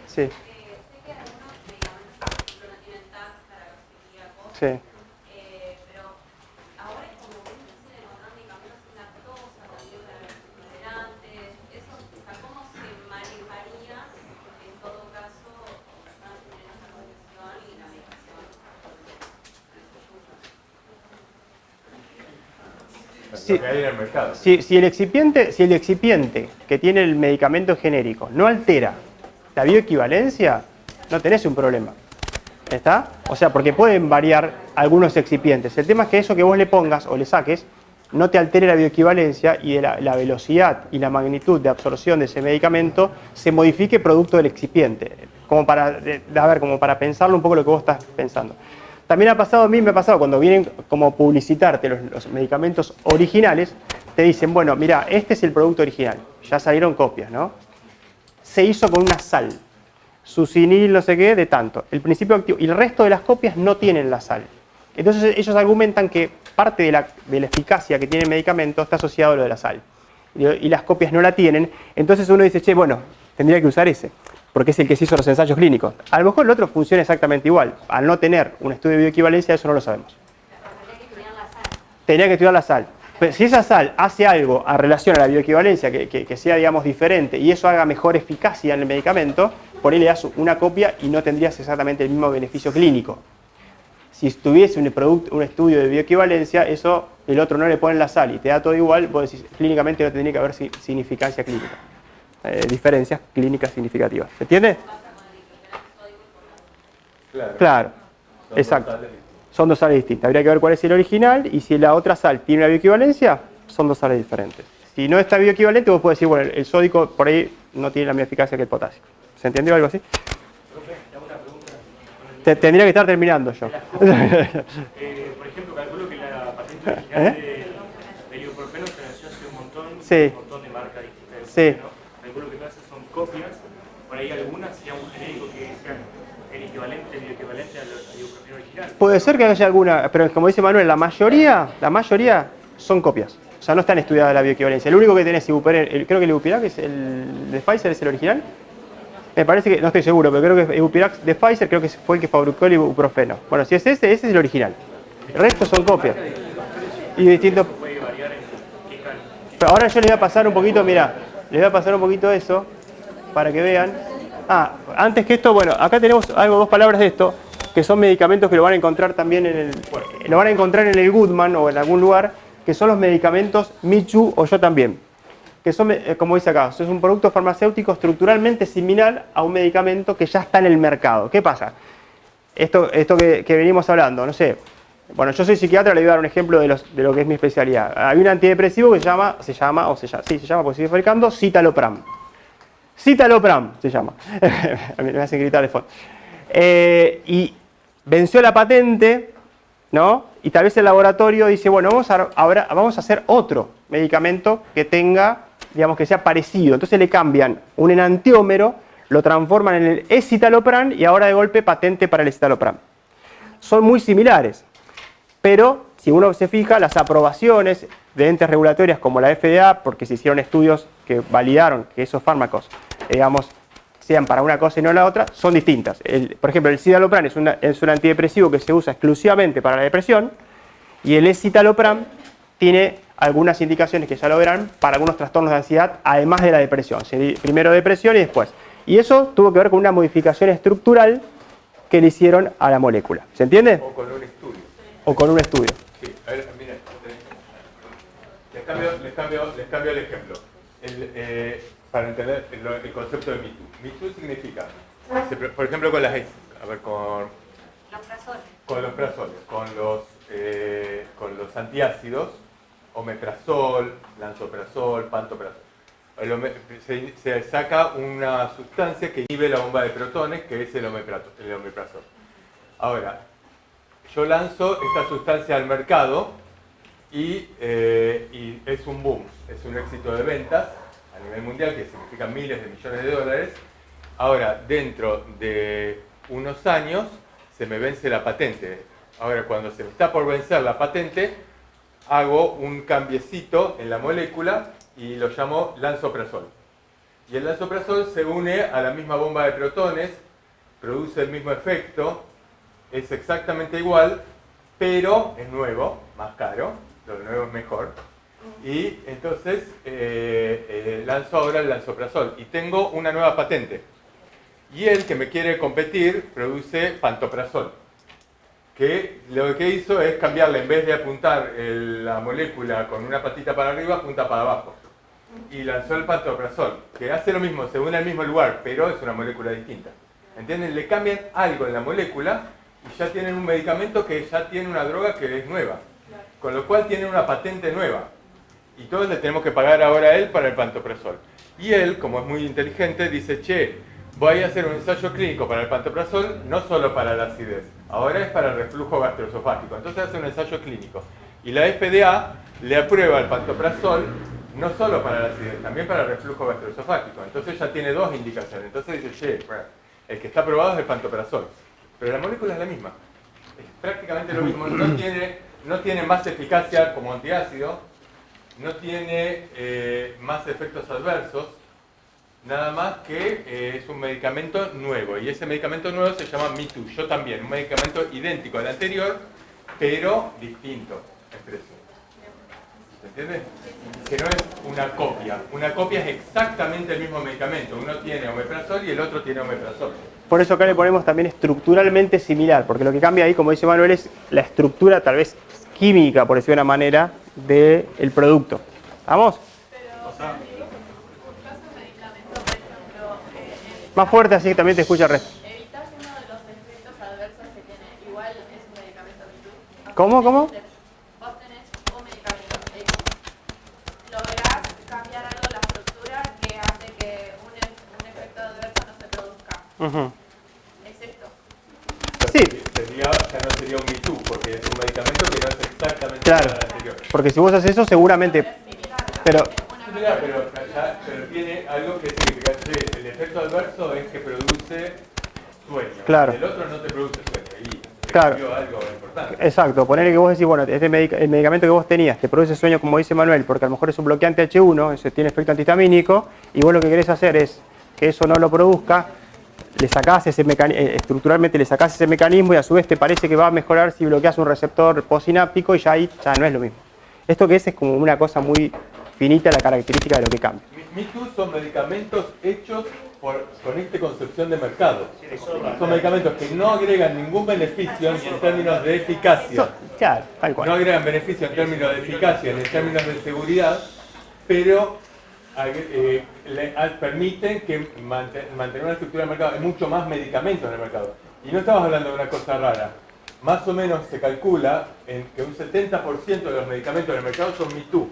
Sí. Sí. Pero ahora es como que se siguen encontrando medicamentos sin lactosa, también para los intolerantes. Eso, ¿cómo se manejaría en todo caso personas que tienen esa condición y la medicación? Sí. Lo que hay en el mercado. Si el excipiente que tiene el medicamento genérico no altera la bioequivalencia, no tenés un problema. ¿Está? O sea, porque pueden variar algunos excipientes. El tema es que eso que vos le pongas o le saques no te altere la bioequivalencia y de la velocidad y la magnitud de absorción de ese medicamento se modifique producto del excipiente. Como para pensarlo un poco lo que vos estás pensando. También a mí me ha pasado cuando vienen como publicitarte los medicamentos originales, te dicen, bueno, mira, este es el producto original. Ya salieron copias, ¿no? Se hizo con una sal. Succinil, no sé qué, de tanto. El principio activo. Y el resto de las copias no tienen la sal. Entonces ellos argumentan que parte de la eficacia que tiene el medicamento está asociado a lo de la sal. Y las copias no la tienen. Entonces uno dice, che, bueno, tendría que usar ese. Porque es el que se hizo los ensayos clínicos. A lo mejor el otro funciona exactamente igual. Al no tener un estudio de bioequivalencia, eso no lo sabemos. Tendría que estudiar la sal. Pero si esa sal hace algo a relación a la bioequivalencia que sea, digamos, diferente y eso haga mejor eficacia en el medicamento, por ahí le das una copia y no tendrías exactamente el mismo beneficio clínico. Si tuviese un estudio de bioequivalencia, eso el otro no le pone la sal y te da todo igual, vos decís, clínicamente no tendría que haber significancia clínica. Diferencias clínicas significativas. ¿Se entiende? Claro. Exacto. Son dos sales distintas. Habría que ver cuál es el original y si la otra sal tiene una bioequivalencia, son dos sales diferentes. Si no está bioequivalente, vos podés decir, bueno, el sódico por ahí no tiene la misma eficacia que el potasio. ¿Se entendió algo así? Tendría que estar terminando yo. Por ejemplo, calculo que la patente original del ibuprofeno se nació hace un montón de marcas distintas. Sí. Calculo que todas esas son copias. Por ahí algunas sería un genérico que sea el bioequivalente al ibuprofeno original. Puede ser que haya alguna, pero como dice Manuel, la mayoría son copias. O sea, no están estudiadas la bioequivalencia. El único que tenés creo que el Ibupirac es el de Pfizer, es el original. Me parece que, no estoy seguro, pero creo que Ibupirac de Pfizer creo que fue el que fabricó el ibuprofeno. Bueno, si es ese es el original. El resto son copias. Y distintos. Pero ahora yo les voy a pasar un poquito, mirá, les voy a pasar un poquito eso para que vean. Ah, antes que esto, bueno, acá tenemos dos palabras de esto, que son medicamentos que lo van a encontrar también lo van a encontrar en el Goodman o en algún lugar, que son los medicamentos Me Too o Yo También. Que son, como dice acá, es un producto farmacéutico estructuralmente similar a un medicamento que ya está en el mercado. ¿Qué pasa? Esto que venimos hablando, no sé. Bueno, yo soy psiquiatra, le voy a dar un ejemplo de lo que es mi especialidad. Hay un antidepresivo que se llama porque sigue fabricando Citalopram. Citalopram se llama. Me hacen gritar de fondo. Y venció la patente, ¿no? Y tal vez el laboratorio dice, bueno, vamos a hacer otro medicamento que tenga, digamos, que sea parecido. Entonces le cambian un enantiómero, lo transforman en el escitalopram y ahora de golpe patente para el escitalopram. Son muy similares, pero si uno se fija, las aprobaciones de entes regulatorias como la FDA, porque se hicieron estudios que validaron que esos fármacos, digamos, sean para una cosa y no la otra, son distintas. Por ejemplo, el citalopram es un antidepresivo que se usa exclusivamente para la depresión y el escitalopram tiene algunas indicaciones que ya lo verán para algunos trastornos de ansiedad, además de la depresión. Primero depresión y después. Y eso tuvo que ver con una modificación estructural que le hicieron a la molécula. ¿Se entiende? O con un estudio. O con un estudio. Sí, a ver, miren. Les cambio el ejemplo. Para entender el concepto de Me Too. Me Too significa, por ejemplo, con los prazolios, con los antiácidos, omeprazol, lansoprazol, pantoprazol. Se saca una sustancia que inhibe la bomba de protones, que es el omeprazol. Ahora, yo lanzo esta sustancia al mercado y es un boom, es un éxito de ventas a nivel mundial, que significa miles de millones de dólares. Ahora, dentro de unos años, se me vence la patente. Ahora, cuando se me está por vencer la patente, hago un cambiecito en la molécula y lo llamo lansoprazol. Y el lansoprazol se une a la misma bomba de protones, produce el mismo efecto, es exactamente igual, pero es nuevo, más caro, lo nuevo es mejor. Y entonces lanzo ahora el lansoprazol y tengo una nueva patente. Y el que me quiere competir produce pantoprazol, que lo que hizo es cambiarle, en vez de apuntar la molécula con una patita para arriba, apunta para abajo. Y lanzó el pantoprazol, que hace lo mismo, se une al mismo lugar, pero es una molécula distinta. ¿Entienden? Le cambian algo en la molécula y ya tienen un medicamento que ya tiene una droga que es nueva. Con lo cual tienen una patente nueva. Y todos le tenemos que pagar ahora a él para el pantoprazol. Y él, como es muy inteligente, dice, che, voy a hacer un ensayo clínico para el pantoprazol, no solo para la acidez, ahora es para el reflujo gastroesofágico. Entonces hace un ensayo clínico. Y la FDA le aprueba el pantoprazol, no solo para la acidez, también para el reflujo gastroesofágico. Entonces ya tiene dos indicaciones. Entonces dice, che, el que está aprobado es el pantoprazol. Pero la molécula es la misma. Es prácticamente lo mismo. No tiene más eficacia como antiácido, no tiene más efectos adversos, nada más que es un medicamento nuevo. Y ese medicamento nuevo se llama Me Too, Yo También. Un medicamento idéntico al anterior, pero distinto en precio. ¿Se entiende? Que no es una copia. Una copia es exactamente el mismo medicamento. Uno tiene omeprazol y el otro tiene omeprazol. Por eso acá le ponemos también estructuralmente similar, porque lo que cambia ahí, como dice Manuel, es la estructura tal vez química, por decir de una manera, del producto. ¿Vamos? Más fuerte, así que también te escucha el resto. ¿Evitas uno de los efectos adversos que tiene? Igual es un medicamento Me Too. ¿Cómo? Vos tenés un medicamento X. Lográs cambiar algo en la estructura que hace que un efecto adverso no se produzca. ¿Es esto? Sí. Ya no sería un Me Too, porque es un medicamento que no es exactamente claro, igual al anterior. Porque si vos haces eso, seguramente... Pero tiene algo que significa, el efecto adverso es que produce sueño. Claro. El otro no te produce sueño. Y claro. Algo importante. Exacto, ponerle que vos decís, bueno, el medicamento que vos tenías te produce sueño, como dice Manuel, porque a lo mejor es un bloqueante H1, eso tiene efecto antihistamínico, y vos lo que querés hacer es que eso no lo produzca, le sacás ese estructuralmente le sacás ese mecanismo y a su vez te parece que va a mejorar si bloqueas un receptor postsináptico y ya ahí ya no es lo mismo. Esto que es como una cosa muy finita la característica de lo que cambia. Me-Too son medicamentos hechos con esta concepción de mercado. Son medicamentos que no agregan ningún beneficio ni en términos de eficacia. Claro, tal cual. No agregan beneficio en términos de eficacia ni en términos de seguridad, pero permiten que mantener una estructura de mercado. Hay mucho más medicamentos en el mercado. Y no estamos hablando de una cosa rara. Más o menos se calcula que un 70% de los medicamentos en el mercado son Me-Too.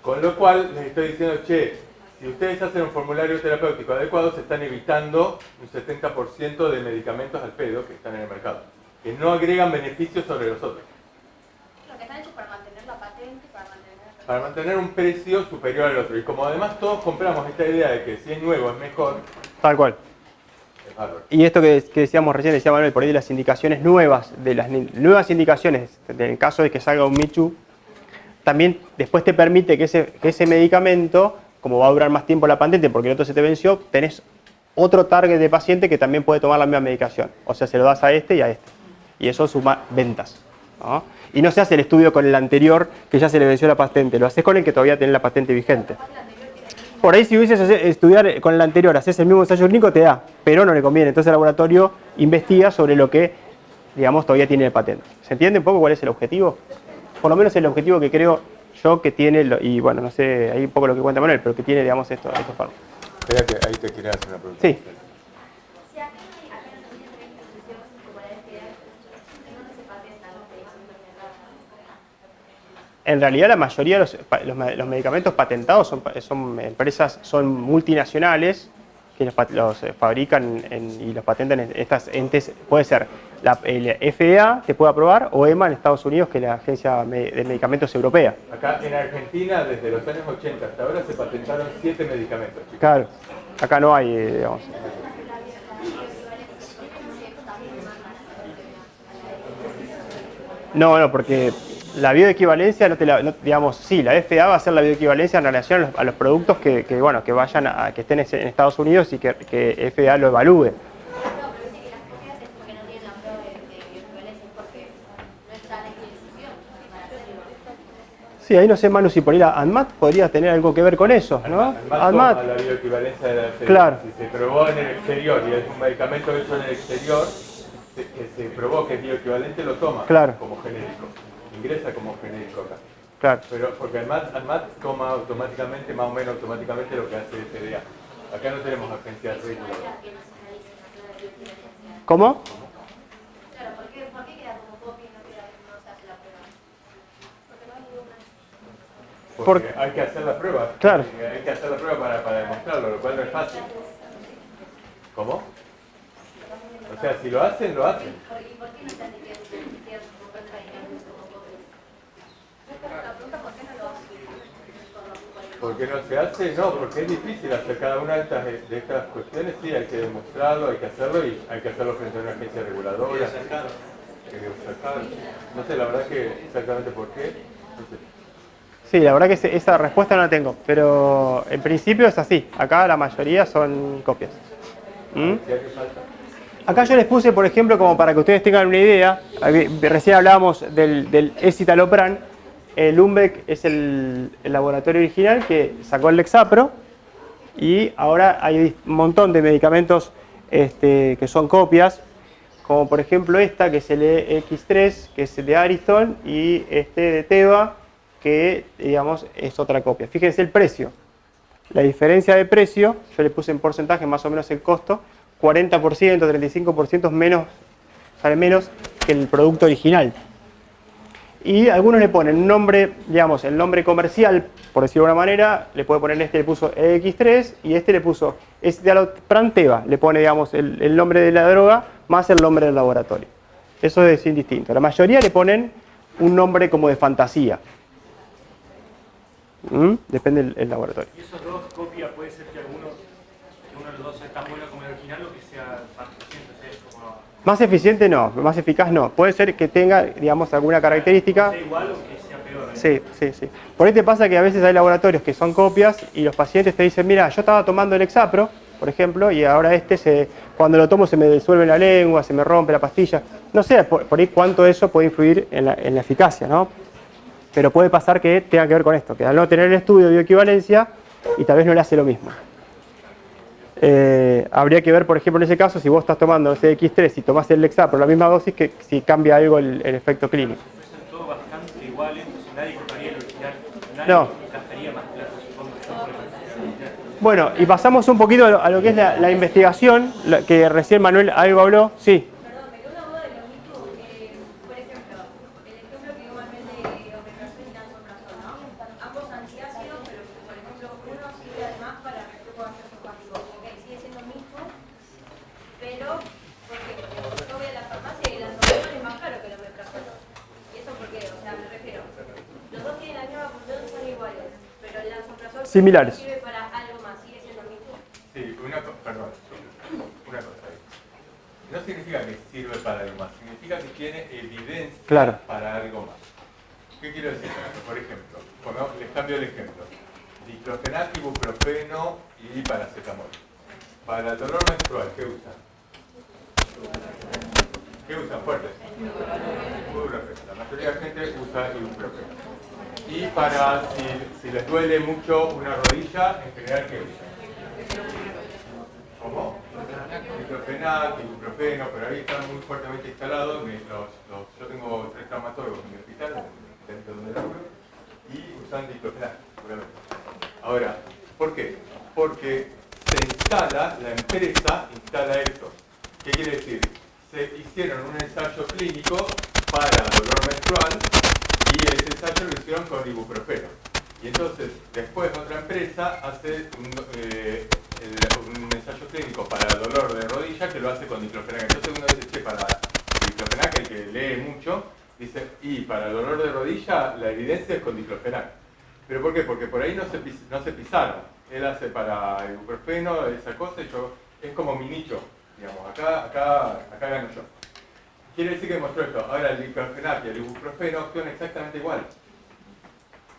Con lo cual les estoy diciendo, che, si ustedes hacen un formulario terapéutico adecuado, se están evitando un 70% de medicamentos al pedo que están en el mercado, que no agregan beneficios sobre los otros. Lo que están hechos para mantener la patente, para mantener un precio superior al otro. Y como además todos compramos esta idea de que si es nuevo es mejor. Tal cual. Y esto que decíamos recién, decía Manuel, por ahí de las indicaciones nuevas, de las nuevas indicaciones, en el caso de que salga un Me-Too, también después te permite que ese medicamento, como va a durar más tiempo la patente porque el otro se te venció, tenés otro target de paciente que también puede tomar la misma medicación. O sea, se lo das a este y a este. Y eso suma ventas, ¿no? Y no se hace el estudio con el anterior que ya se le venció la patente, lo haces con el que todavía tiene la patente vigente. Por ahí si hubieses estudiar con el anterior, haces el mismo ensayo clínico, te da, pero no le conviene. Entonces el laboratorio investiga sobre lo que, digamos, todavía tiene de patente. ¿Se entiende un poco cuál es el objetivo? Por lo menos el objetivo que creo yo que tiene, y bueno, no sé, ahí un poco lo que cuenta Manuel, pero que tiene, digamos, estos fármacos. Espera que ahí te quería hacer una pregunta. Sí. En realidad la mayoría de los medicamentos patentados son empresas, son multinacionales que los fabrican y los patentan en estas entes. Puede ser el FDA te puede aprobar o EMA en Estados Unidos, que es la Agencia de Medicamentos Europea. Acá en Argentina desde los años 80 hasta ahora se patentaron 7 medicamentos, chicos. Claro, acá no hay, digamos. No, porque la bioequivalencia, digamos, sí, la FDA va a hacer la bioequivalencia en relación a los productos que vayan que estén en Estados Unidos y que FDA lo evalúe. Sí, ahí no sé, Manu, si por ir a ANMAT podría tener algo que ver con eso, ¿no? ANMAT toma la bioequivalencia de la FDA. Claro. Si se probó en el exterior y es un medicamento hecho en el exterior, que se probó que es bioequivalente, lo toma como genérico. Ingresa como genérico acá. Claro. Pero porque ANMAT toma automáticamente, más o menos automáticamente lo que hace FDA. Acá no tenemos agencias reguladoras. ¿Cómo? Claro, ¿por qué queda como copia y no se hace la prueba? Porque no hay ninguna. Porque hay que hacer la prueba. Claro. Hay que hacer la prueba para demostrarlo, lo cual no es fácil. ¿Cómo? O sea, si lo hacen, lo hacen. ¿Y por qué no se hace que como contraindicado como copia? La pregunta, ¿por qué no lo hacen? ¿Por qué no se hace? No, porque es difícil hacer cada una de estas cuestiones. Sí, hay que demostrarlo, hay que hacerlo y hay que hacerlo frente a una agencia reguladora. No sé, la verdad que exactamente por qué. No sé. Sí, la verdad que esa respuesta no la tengo, pero en principio es así. Acá la mayoría son copias. ¿Mm? Acá yo les puse, por ejemplo, como para que ustedes tengan una idea, recién hablábamos del escitalopram. El Lundbeck es el laboratorio original que sacó el Lexapro y ahora hay un montón de medicamentos que son copias, como por ejemplo esta que es el X3, que es de Ariston, y este de Teva, que digamos es otra copia. Fíjense el precio. La diferencia de precio, yo le puse en porcentaje más o menos el costo, 40%, 35% menos, sale menos que el producto original. Y algunos le ponen un nombre, digamos, el nombre comercial, por decirlo de alguna manera, le puede poner le puso X3 y le puso escitalopram Teva, le pone, digamos, el nombre de la droga más el nombre del laboratorio. Eso es indistinto. La mayoría le ponen un nombre como de fantasía. Depende del laboratorio. ¿Y esos dos copias puede ser que uno de los dos sea tan bueno como el original o que sea más eficiente? Más eficiente no, más eficaz no. Puede ser que tenga, digamos, alguna característica. ¿Que sea igual o que sea peor? Sí. Por ahí te pasa que a veces hay laboratorios que son copias y los pacientes te dicen, mira, yo estaba tomando el Lexapro por ejemplo, y ahora cuando lo tomo se me disuelve en la lengua, se me rompe la pastilla. No sé por ahí cuánto eso puede influir en la eficacia, ¿no? Pero puede pasar que tenga que ver con esto, que al no tener el estudio de bioequivalencia, y tal vez no le hace lo mismo. Habría que ver, por ejemplo, en ese caso, si vos estás tomando CX3 y tomás el Lexapro por la misma dosis, que si cambia algo el efecto clínico. Son todos bastante iguales, entonces nadie compraría el original. No. Gastaría más plata, supongo, yo por el original. Bueno, y pasamos un poquito a lo que es la investigación, que recién Manuel algo habló. Sí. Perdón, me quedó una duda de los mitos. Por ejemplo, el ejemplo que igualmente omeprazol y lansoprazol, ¿no? Ambos antiácidos, pero por ejemplo, uno sirve además para reflujo gastroesofágico. Ok, sigue siendo mito, pero ¿por qué? Porque yo voy a la farmacia y el lansoprazol es más caro que el omeprazol. ¿Y eso por qué? O sea, me refiero, los dos tienen la misma función, son iguales, pero el lansoprazol similares. Sirve para algo más, sigue siendo mito. Sí, una cosa. No significa que sirve para algo más, significa que tiene evidencia para algo más. ¿Qué quiero decir con esto? Por ejemplo, les cambio el ejemplo. Diclofenac, ibuprofeno y paracetamol. Para el dolor menstrual, ¿qué usan? ¿Qué usan? Fuertes. Ibuprofeno. La mayoría de la gente usa ibuprofeno. Y para, si les duele mucho una rodilla, en general, ¿qué usan? ¿Cómo? Diclofenac, ibuprofeno, pero ahí están muy fuertemente instalados. Yo tengo 3 traumatólogos en mi hospital, dentro de donde laburo, y usan diclofenac, seguramente. Ahora, ¿por qué? Porque la empresa instala esto. ¿Qué quiere decir? Se hicieron un ensayo clínico para dolor menstrual y ese ensayo lo hicieron con ibuprofeno. Y entonces, después otra empresa hace un ensayo clínico para dolor de rodilla que lo hace con diclofenac. Entonces uno dice, che, para diclofenac, el que lee mucho, dice, y para el dolor de rodilla la evidencia es con diclofenac. ¿Pero por qué? Porque por ahí no se pisaron. Él hace para ibuprofeno, esa cosa, y yo, es como mi nicho, digamos, acá gano yo. Quiere decir que demostró esto. Ahora el diclofenac y el ibuprofeno actúan exactamente igual.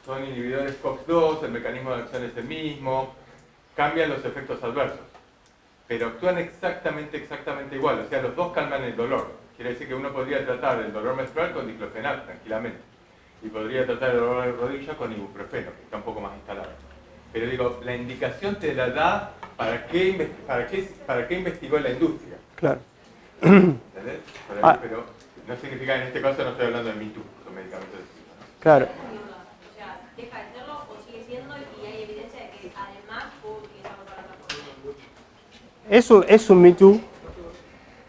Son inhibidores COX-2, el mecanismo de acción es el mismo, cambian los efectos adversos, pero actúan exactamente igual, o sea, los dos calman el dolor. Quiere decir que uno podría tratar el dolor menstrual con diclofenac tranquilamente, y podría tratar el dolor de rodilla con ibuprofeno, que está un poco más instalado. Pero digo, la indicación te la da para qué investigó la industria. Claro. ¿Entendés? Pero no significa, en este caso no estoy hablando de Me Too, son medicamentos de tipo, ¿no? Claro. O sea, deja de serlo o sigue siendo y hay evidencia de que además puedo utilizarlo para otra cosa. Es un Me Too,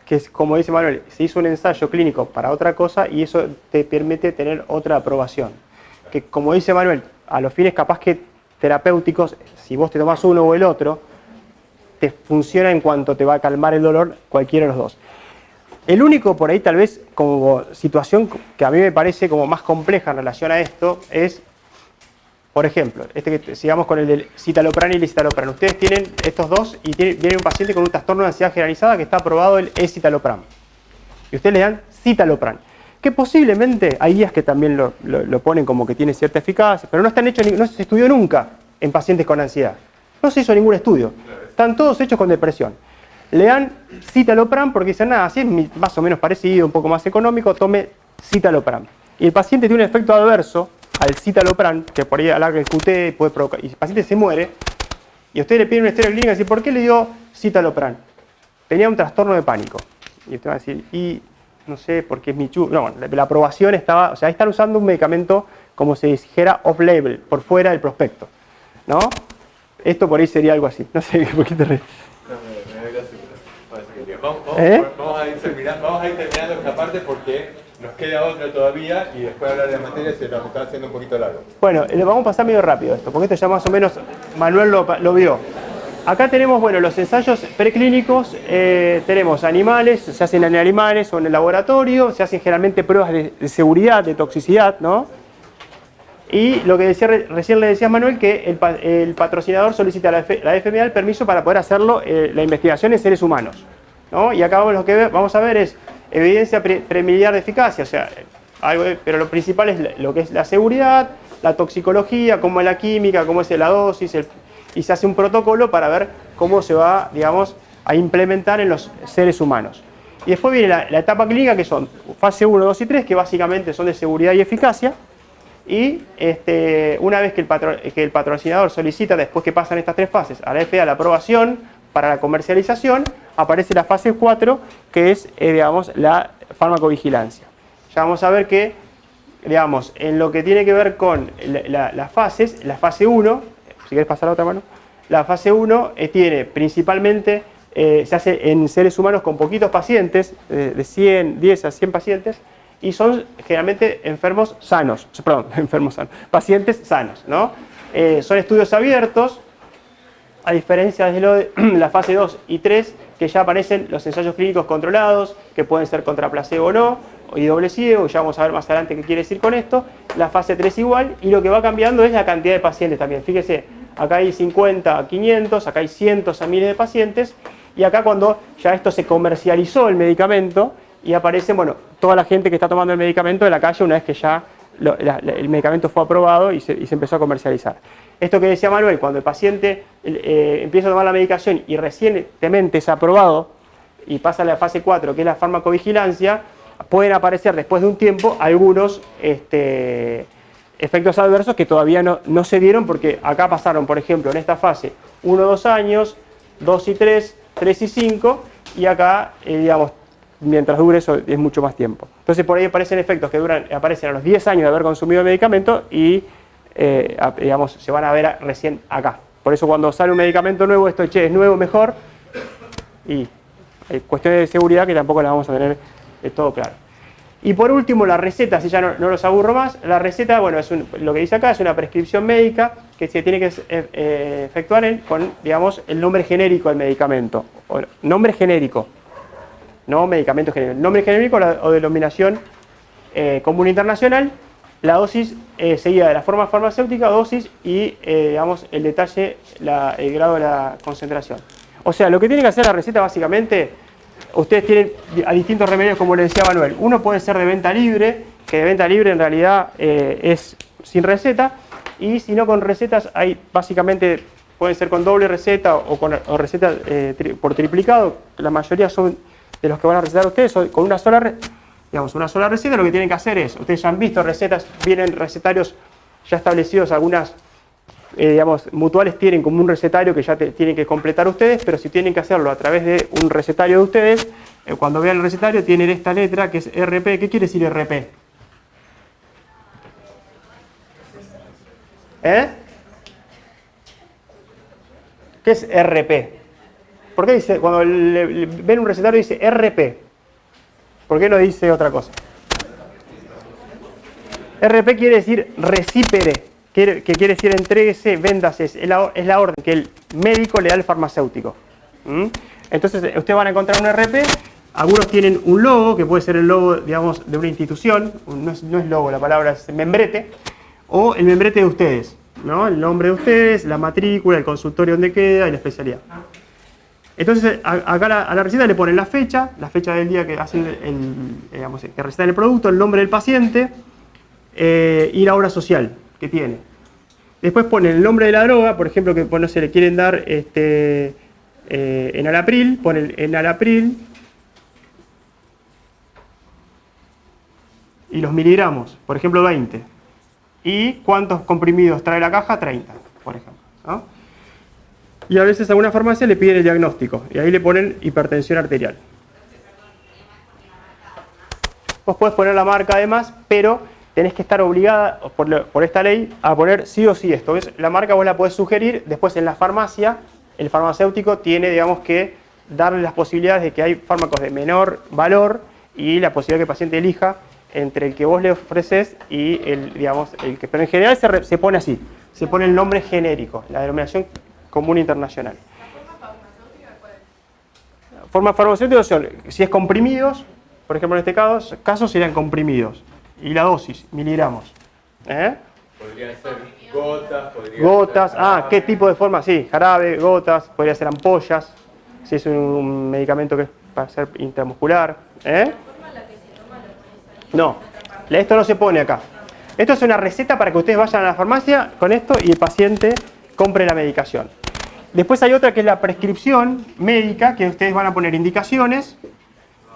que es, como dice Manuel, se hizo un ensayo clínico para otra cosa y eso te permite tener otra aprobación. Que como dice Manuel, a los fines capaz que terapéuticos, si vos te tomás uno o el otro, te funciona en cuanto te va a calmar el dolor cualquiera de los dos. El único por ahí tal vez como situación que a mí me parece como más compleja en relación a esto es, por ejemplo, sigamos con el del citalopram y el escitalopram. Ustedes tienen estos dos y viene un paciente con un trastorno de ansiedad generalizada que está aprobado el escitalopram. Y ustedes le dan citalopram. Que posiblemente hay guías que también lo ponen como que tiene cierta eficacia, pero no se estudió nunca en pacientes con ansiedad. No se hizo ningún estudio. Están todos hechos con depresión. Le dan citalopram porque dicen, nada, así es más o menos parecido, un poco más económico, tome citalopram. Y el paciente tiene un efecto adverso al citalopram, que por ahí alarga el QT y puede provocar, y el paciente se muere, y usted le pide una historia clínica y dice, ¿por qué le dio citalopram? Tenía un trastorno de pánico. Y usted va a decir, y no sé, porque es mi chu. No, bueno, la aprobación estaba, o sea, ahí están usando un medicamento, como se dijera, off-label, por fuera del prospecto, ¿no? Esto por ahí sería algo así. No sé, ¿por qué te ríes? Vamos a ir terminando esta parte porque nos queda otra todavía y después de hablar de la materia se nos está haciendo un poquito largo. Bueno, le vamos a pasar medio rápido esto, porque esto ya más o menos Manuel lo vio. Acá tenemos, bueno, los ensayos preclínicos, tenemos animales, se hacen en animales o en el laboratorio, se hacen generalmente pruebas de seguridad, de toxicidad, ¿no? Y lo que recién le decía Manuel, que el patrocinador solicita a la FMA el permiso para poder hacerlo, la investigación en seres humanos, ¿no? Y acá lo que vamos a ver es evidencia preliminar de eficacia, o sea, pero lo principal es lo que es la seguridad, la toxicología, cómo es la química, cómo es la dosis, y se hace un protocolo para ver cómo se va, digamos, a implementar en los seres humanos. Y después viene la etapa clínica, que son fase 1, 2 y 3, que básicamente son de seguridad y eficacia. Y una vez que el patrocinador solicita, después que pasan estas 3 fases, a la FDA la aprobación para la comercialización, aparece la fase 4, que es, digamos, la farmacovigilancia. Ya vamos a ver que, digamos, en lo que tiene que ver con las fases, la fase 1, si quieres pasar a la otra mano, la fase 1 tiene principalmente, se hace en seres humanos con poquitos pacientes, de 10 a 100 pacientes, y son generalmente enfermos sanos, perdón, pacientes sanos, ¿no? Son estudios abiertos, a diferencia de la fase 2 y 3, que ya aparecen los ensayos clínicos controlados, que pueden ser contra placebo o no, y doble ciego, ya vamos a ver más adelante qué quiere decir con esto. La fase 3 igual, y lo que va cambiando es la cantidad de pacientes también. Fíjese, acá hay 50 a 500, acá hay cientos a miles de pacientes, y acá cuando ya esto se comercializó el medicamento, y aparece, bueno, toda la gente que está tomando el medicamento de la calle una vez que ya el medicamento fue aprobado y se empezó a comercializar. Esto que decía Manuel, cuando el paciente empieza a tomar la medicación y recientemente es aprobado y pasa a la fase 4, que es la farmacovigilancia, pueden aparecer después de un tiempo algunos efectos adversos que todavía no se dieron, porque acá pasaron, por ejemplo, en esta fase 1, 2 años, 2 y 3, 3 y 5, y acá, digamos, mientras dure eso es mucho más tiempo. Entonces por ahí aparecen efectos que aparecen a los 10 años de haber consumido el medicamento y digamos, se van a ver recién acá. Por eso cuando sale un medicamento nuevo, esto es nuevo, mejor, y hay cuestiones de seguridad que tampoco las vamos a tener todo claro. Y por último, la receta, si ya no los aburro más, la receta, bueno, lo que dice acá es una prescripción médica que se tiene que efectuar con, digamos, el nombre genérico del medicamento. Nombre genérico. No medicamento genérico. Nombre genérico o denominación común internacional, la dosis seguida de la forma farmacéutica, dosis y, digamos, el detalle, el grado de la concentración. O sea, lo que tiene que hacer la receta básicamente, ustedes tienen a distintos remedios, como le decía Manuel. Uno puede ser de venta libre, que de venta libre en realidad es sin receta, y si no con recetas, hay básicamente, pueden ser con doble receta o receta por triplicado. La mayoría son de los que van a recetar ustedes con una sola receta. Lo que tienen que hacer es, ustedes ya han visto recetas, vienen recetarios ya establecidos, algunas digamos, mutuales tienen como un recetario que ya tienen que completar ustedes, pero si tienen que hacerlo a través de un recetario de ustedes, cuando vean el recetario tienen esta letra que es RP. ¿Qué quiere decir RP? ¿Qué es RP? ¿Por qué dice, cuando ven un recetario dice RP? ¿Por qué no dice otra cosa? RP quiere decir recípere, que quiere decir entréguese, véndase, es la orden que el médico le da al farmacéutico. Entonces, ustedes van a encontrar un RP, algunos tienen un logo, que puede ser el logo, digamos, de una institución, no es logo, la palabra es membrete, o el membrete de ustedes, ¿no? El nombre de ustedes, la matrícula, el consultorio donde queda y la especialidad. Entonces, acá a la receta le ponen la fecha del día que hacen digamos, que recetan el producto, el nombre del paciente y la obra social que tiene. Después ponen el nombre de la droga, por ejemplo, que no se le quieren dar enalapril, ponen enalapril y los miligramos, por ejemplo 20. ¿Y cuántos comprimidos trae la caja? 30, por ejemplo, ¿no? Y a veces a una farmacia le piden el diagnóstico y ahí le ponen hipertensión arterial. Vos podés poner la marca además, pero tenés que estar obligada por esta ley a poner sí o sí esto. ¿Ves? La marca vos la podés sugerir, después en la farmacia el farmacéutico tiene, digamos, que darle las posibilidades de que hay fármacos de menor valor y la posibilidad que el paciente elija entre el que vos le ofreces y digamos, el que... Pero en general se pone así, se pone el nombre genérico, la denominación común internacional. Formas farmacéuticas son, si es comprimidos, por ejemplo en este caso serían comprimidos. Y la dosis, miligramos. Podrían ser gotas, gotas, ¿qué tipo de forma? Sí, jarabe, gotas, podría ser ampollas, si es un medicamento que es para ser intramuscular. No, esto no se pone acá. Esto es una receta para que ustedes vayan a la farmacia con esto y el paciente compre la medicación. Después hay otra que es la prescripción médica, que ustedes van a poner indicaciones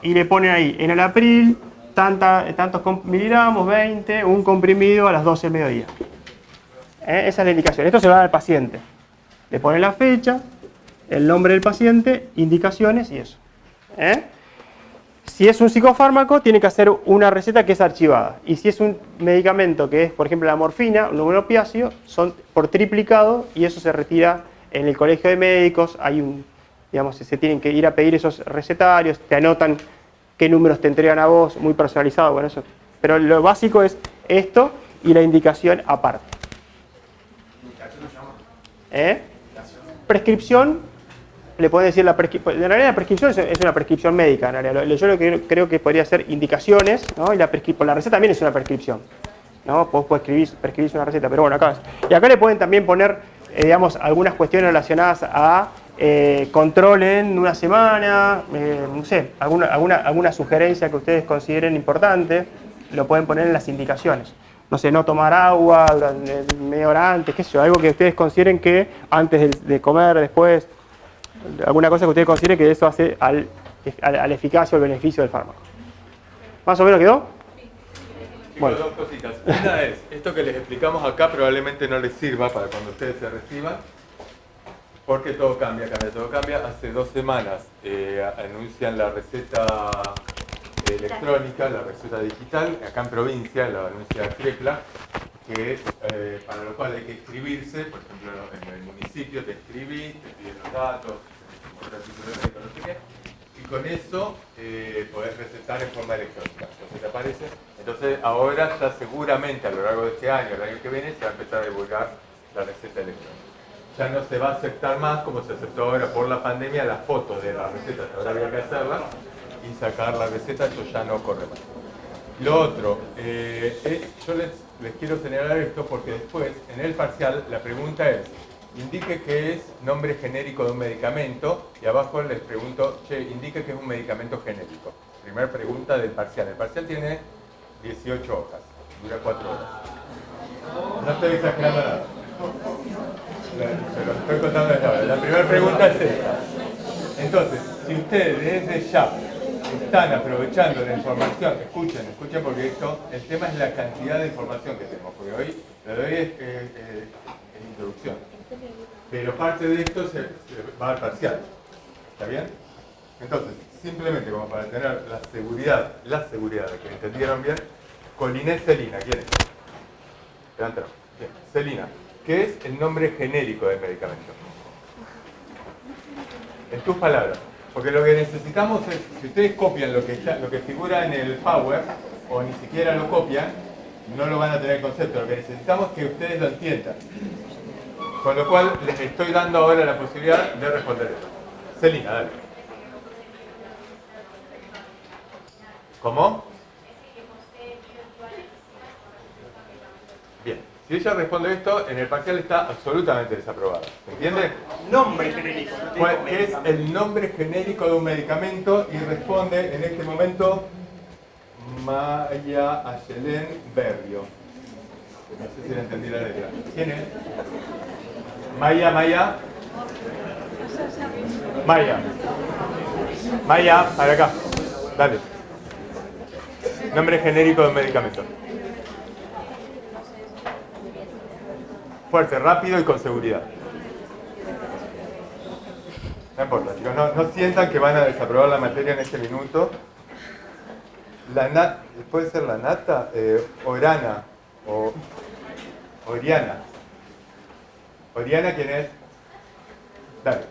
y le ponen ahí, enalapril, tantos miligramos, 20, un comprimido a las 12 del mediodía. Esa es la indicación. Esto se lo da al paciente. Le ponen la fecha, el nombre del paciente, indicaciones y eso. Si es un psicofármaco, tiene que hacer una receta que es archivada. Y si es un medicamento que es, por ejemplo, la morfina, un opiáceo, son por triplicado y eso se retira en el colegio de médicos. Hay digamos, se tienen que ir a pedir esos recetarios, te anotan qué números te entregan a vos, muy personalizado, bueno, eso. Pero lo básico es esto y la indicación aparte. Prescripción, le pueden decir la prescripción. En realidad la prescripción es una prescripción médica. En realidad. Yo lo que creo que podría ser indicaciones, ¿no? Y la receta también es una prescripción, ¿no? Vos podés prescribir una receta, pero bueno, acá. Y acá le pueden también poner, digamos, algunas cuestiones relacionadas a control en una semana, no sé, alguna sugerencia que ustedes consideren importante, lo pueden poner en las indicaciones. No sé, no tomar agua durante media hora antes, qué sé yo, algo que ustedes consideren que antes de comer, después, alguna cosa que ustedes consideren que eso hace a la eficacia o el beneficio del fármaco. ¿Más o menos quedó? Bueno, dos cositas. Una es, esto que les explicamos acá probablemente no les sirva para cuando ustedes se reciban, porque todo cambia. Hace 2 semanas anuncian la receta electrónica, la receta digital, acá en provincia, la anuncia CREPLA, que es para lo cual hay que inscribirse, por ejemplo, en el municipio te inscribís, te piden los datos, no sé qué, y con eso podés recetar en forma electrónica. Entonces te aparece. Entonces ahora ya seguramente a lo largo de este año, el año que viene, se va a empezar a divulgar la receta electrónica. Ya no se va a aceptar más, como se aceptó ahora por la pandemia, las fotos de la receta, ahora había que hacerla y sacar la receta, eso ya no corre más. Lo otro, yo les quiero señalar esto porque después, en el parcial, la pregunta es, indique que es nombre genérico de un medicamento, y abajo les pregunto, indique que es un medicamento genérico. Primera pregunta del parcial. El parcial tiene 18 hojas, dura 4 horas. No estoy exagerando nada. Se lo estoy contando desde ahora. La primera pregunta es esta. Entonces, si ustedes desde ya están aprovechando la información, escuchen porque el tema es la cantidad de información que tenemos, porque hoy lo de hoy es introducción. Pero parte de esto se va al parcial. ¿Está bien? Entonces, simplemente como para tener la seguridad de que entendieron bien, colineselina, ¿quién es? Levántalo. Bien, Celina. ¿Qué es el nombre genérico del medicamento? En tus palabras. Porque lo que necesitamos es, si ustedes copian lo que figura en el Power, o ni siquiera lo copian, no lo van a tener en concepto. Lo que necesitamos es que ustedes lo entiendan. Con lo cual, les estoy dando ahora la posibilidad de responder eso. Celina, dale. ¿Cómo? Bien. Si ella responde esto, en el parcial está absolutamente desaprobada. ¿Se entiende? Nombre genérico. ¿Qué es el nombre genérico de un medicamento? Y responde en este momento Maya Ayelén Berrio. No sé si le entendí la letra. ¿Quién es? Maya. Maya, para acá. Dale. Nombre genérico de un medicamento. Fuerte, rápido y con seguridad. No importa, chicos, no sientan que van a desaprobar la materia en este minuto. Puede ser la nata, Orana o Oriana. Oriana, ¿quién es? Dale.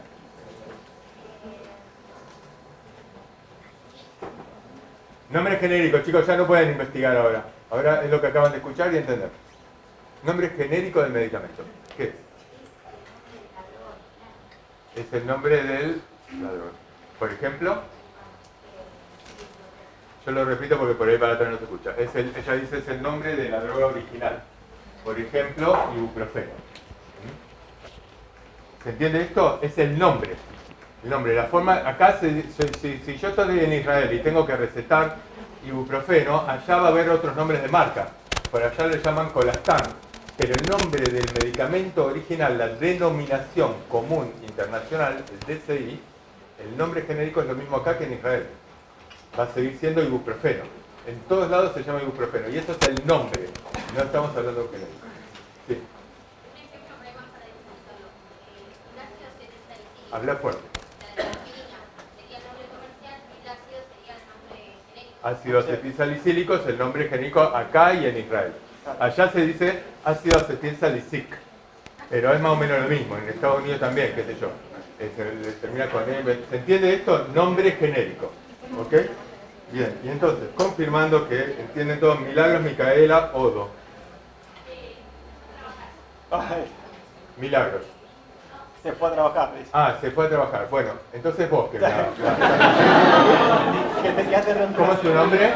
Nombre genérico, chicos, ya no pueden investigar ahora. Ahora es lo que acaban de escuchar y entender. Nombre genérico del medicamento. ¿Qué es? Es el nombre del ladrón. Por ejemplo, yo lo repito porque por ahí para atrás no se escucha. Ella dice es el nombre de la droga original. Por ejemplo, ibuprofeno. ¿Se entiende esto? Es el nombre. El nombre. La forma, acá, si yo estoy en Israel y tengo que recetar ibuprofeno, allá va a haber otros nombres de marca. Por allá le llaman colastán. pero el nombre del medicamento original, la denominación común internacional, el DCI, el nombre genérico es lo mismo acá que en Israel. Va a seguir siendo ibuprofeno. En todos lados se llama ibuprofeno, y eso es el nombre, no estamos hablando de genérico. Sí. Habla fuerte. Ácido acetilsalicílico es el nombre genérico acá y en Israel. Allá se dice ácido acetilsalicic, pero es más o menos lo mismo. En Estados Unidos también, qué sé yo. Se termina con M. ¿Se entiende esto? Nombre genérico. ¿Ok? Bien, y entonces, confirmando que entienden todos, Milagros Micaela Odo. Milagros. Se fue a trabajar, dice. Ah, se fue a trabajar. Bueno, entonces vos, que ¿cómo es tu nombre?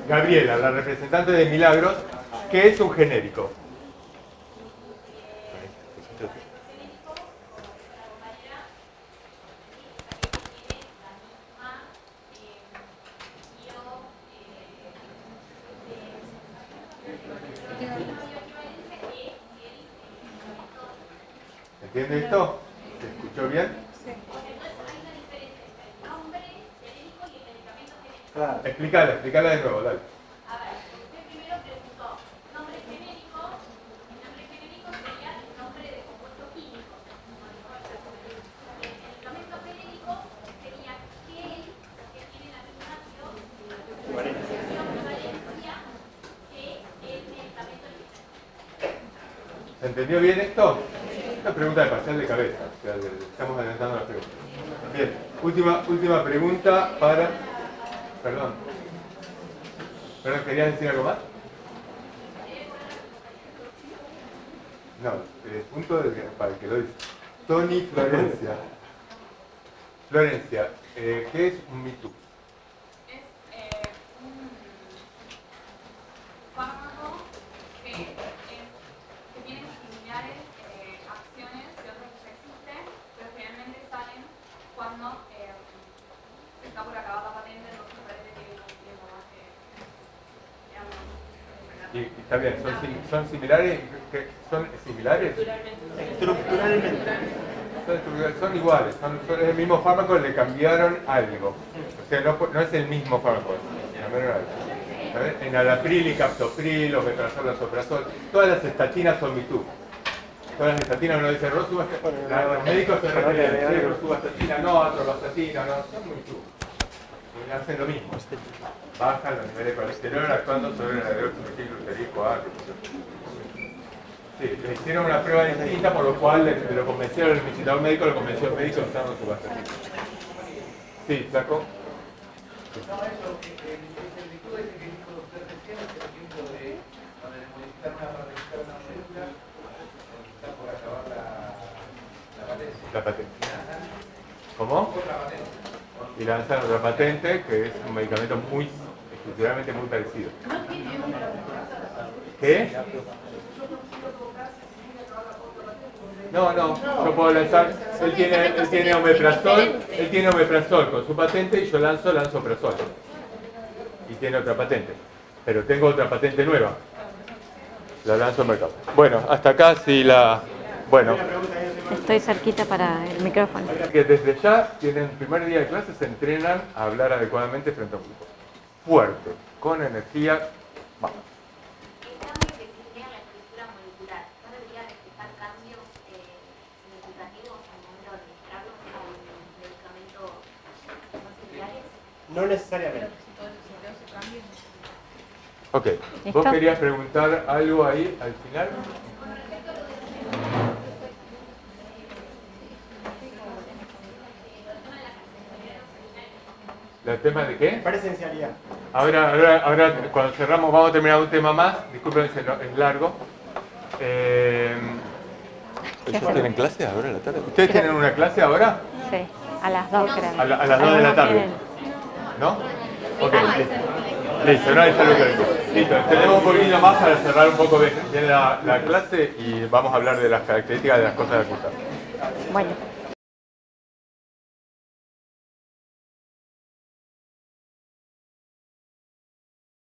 Gabriela, la representante de Milagros, que es un genérico. ¿Entiende esto? ¿Se escuchó bien? Sí. Claro. Explícala de nuevo, dale. A ver, usted primero preguntó nombre genérico. El nombre genérico sería el nombre de compuesto químico. El medicamento genérico sería aquel que tiene la misma acción valencia que el medicamento original. ¿Se entendió bien esto? Una pregunta de parcial de cabeza, o sea, estamos adelantando las preguntas. Bien, última pregunta para... Perdón, ¿querías decir algo más? No, punto para el que lo dice. Tony Florencia. Florencia, ¿qué es un Me Too? Es un fármaco que tiene similares acciones de otros que ya existen, pero generalmente salen cuando se está por acabar la patente, entonces parece que hay un tiempo más que Y está bien, ¿son similares? ¿Son similares? Estructuralmente. Son iguales, son el mismo fármaco, le cambiaron algo. O sea, no es el mismo fármaco, cambiaron algo. ¿Sabes? Enalapril y captopril, o metrazol, lasoprazol, todas las estatinas son MeToo. Todas las estatinas, uno dice rosuvastatina, los médicos se refieren, rosuvastatina no, atorvastatina no, son MeToo. Hacen lo mismo. Bajan los niveles de colesterol actuando sobre la hidroximetilglucerílico A. Sí, le hicieron una prueba distinta, por lo cual lo convencieron, el visitador médico lo convenció el médico usando su vastatina. Sí, ¿sacó? Sí. La patente. ¿Cómo? Y lanzan otra patente, que es un medicamento estructuralmente muy parecido. ¿Qué? No, yo puedo lanzar, él tiene omeprazol con su patente y yo lanzo lansoprazol. Y tiene otra patente. Pero tengo otra patente nueva. La lanzo al mercado. Bueno, hasta acá sí la... Bueno. Estoy cerquita para el micrófono. Que desde ya, tienen el primer día de clase, se entrenan a hablar adecuadamente frente a un grupo. Fuerte, con energía, vamos. El cambio que se genera en la estructura molecular, ¿no debería reflejar cambios significativos al momento de administrarlos a un medicamento que son similares? No necesariamente. Ok, ¿vos querías preguntar algo ahí al final? ¿El tema de qué? Presencialidad. Ahora, cuando cerramos, vamos a terminar un tema más. Disculpen, es largo. ¿Ustedes tienen clase ahora en la tarde? ¿Ustedes tienen una clase ahora? Sí, a las 2 creo. A las 2 de la tarde. ¿No? Ok. Listo, no hay salud. Listo, tenemos un poquito más para cerrar un poco bien la clase y vamos a hablar de las características de las cosas de ocultar. Bueno.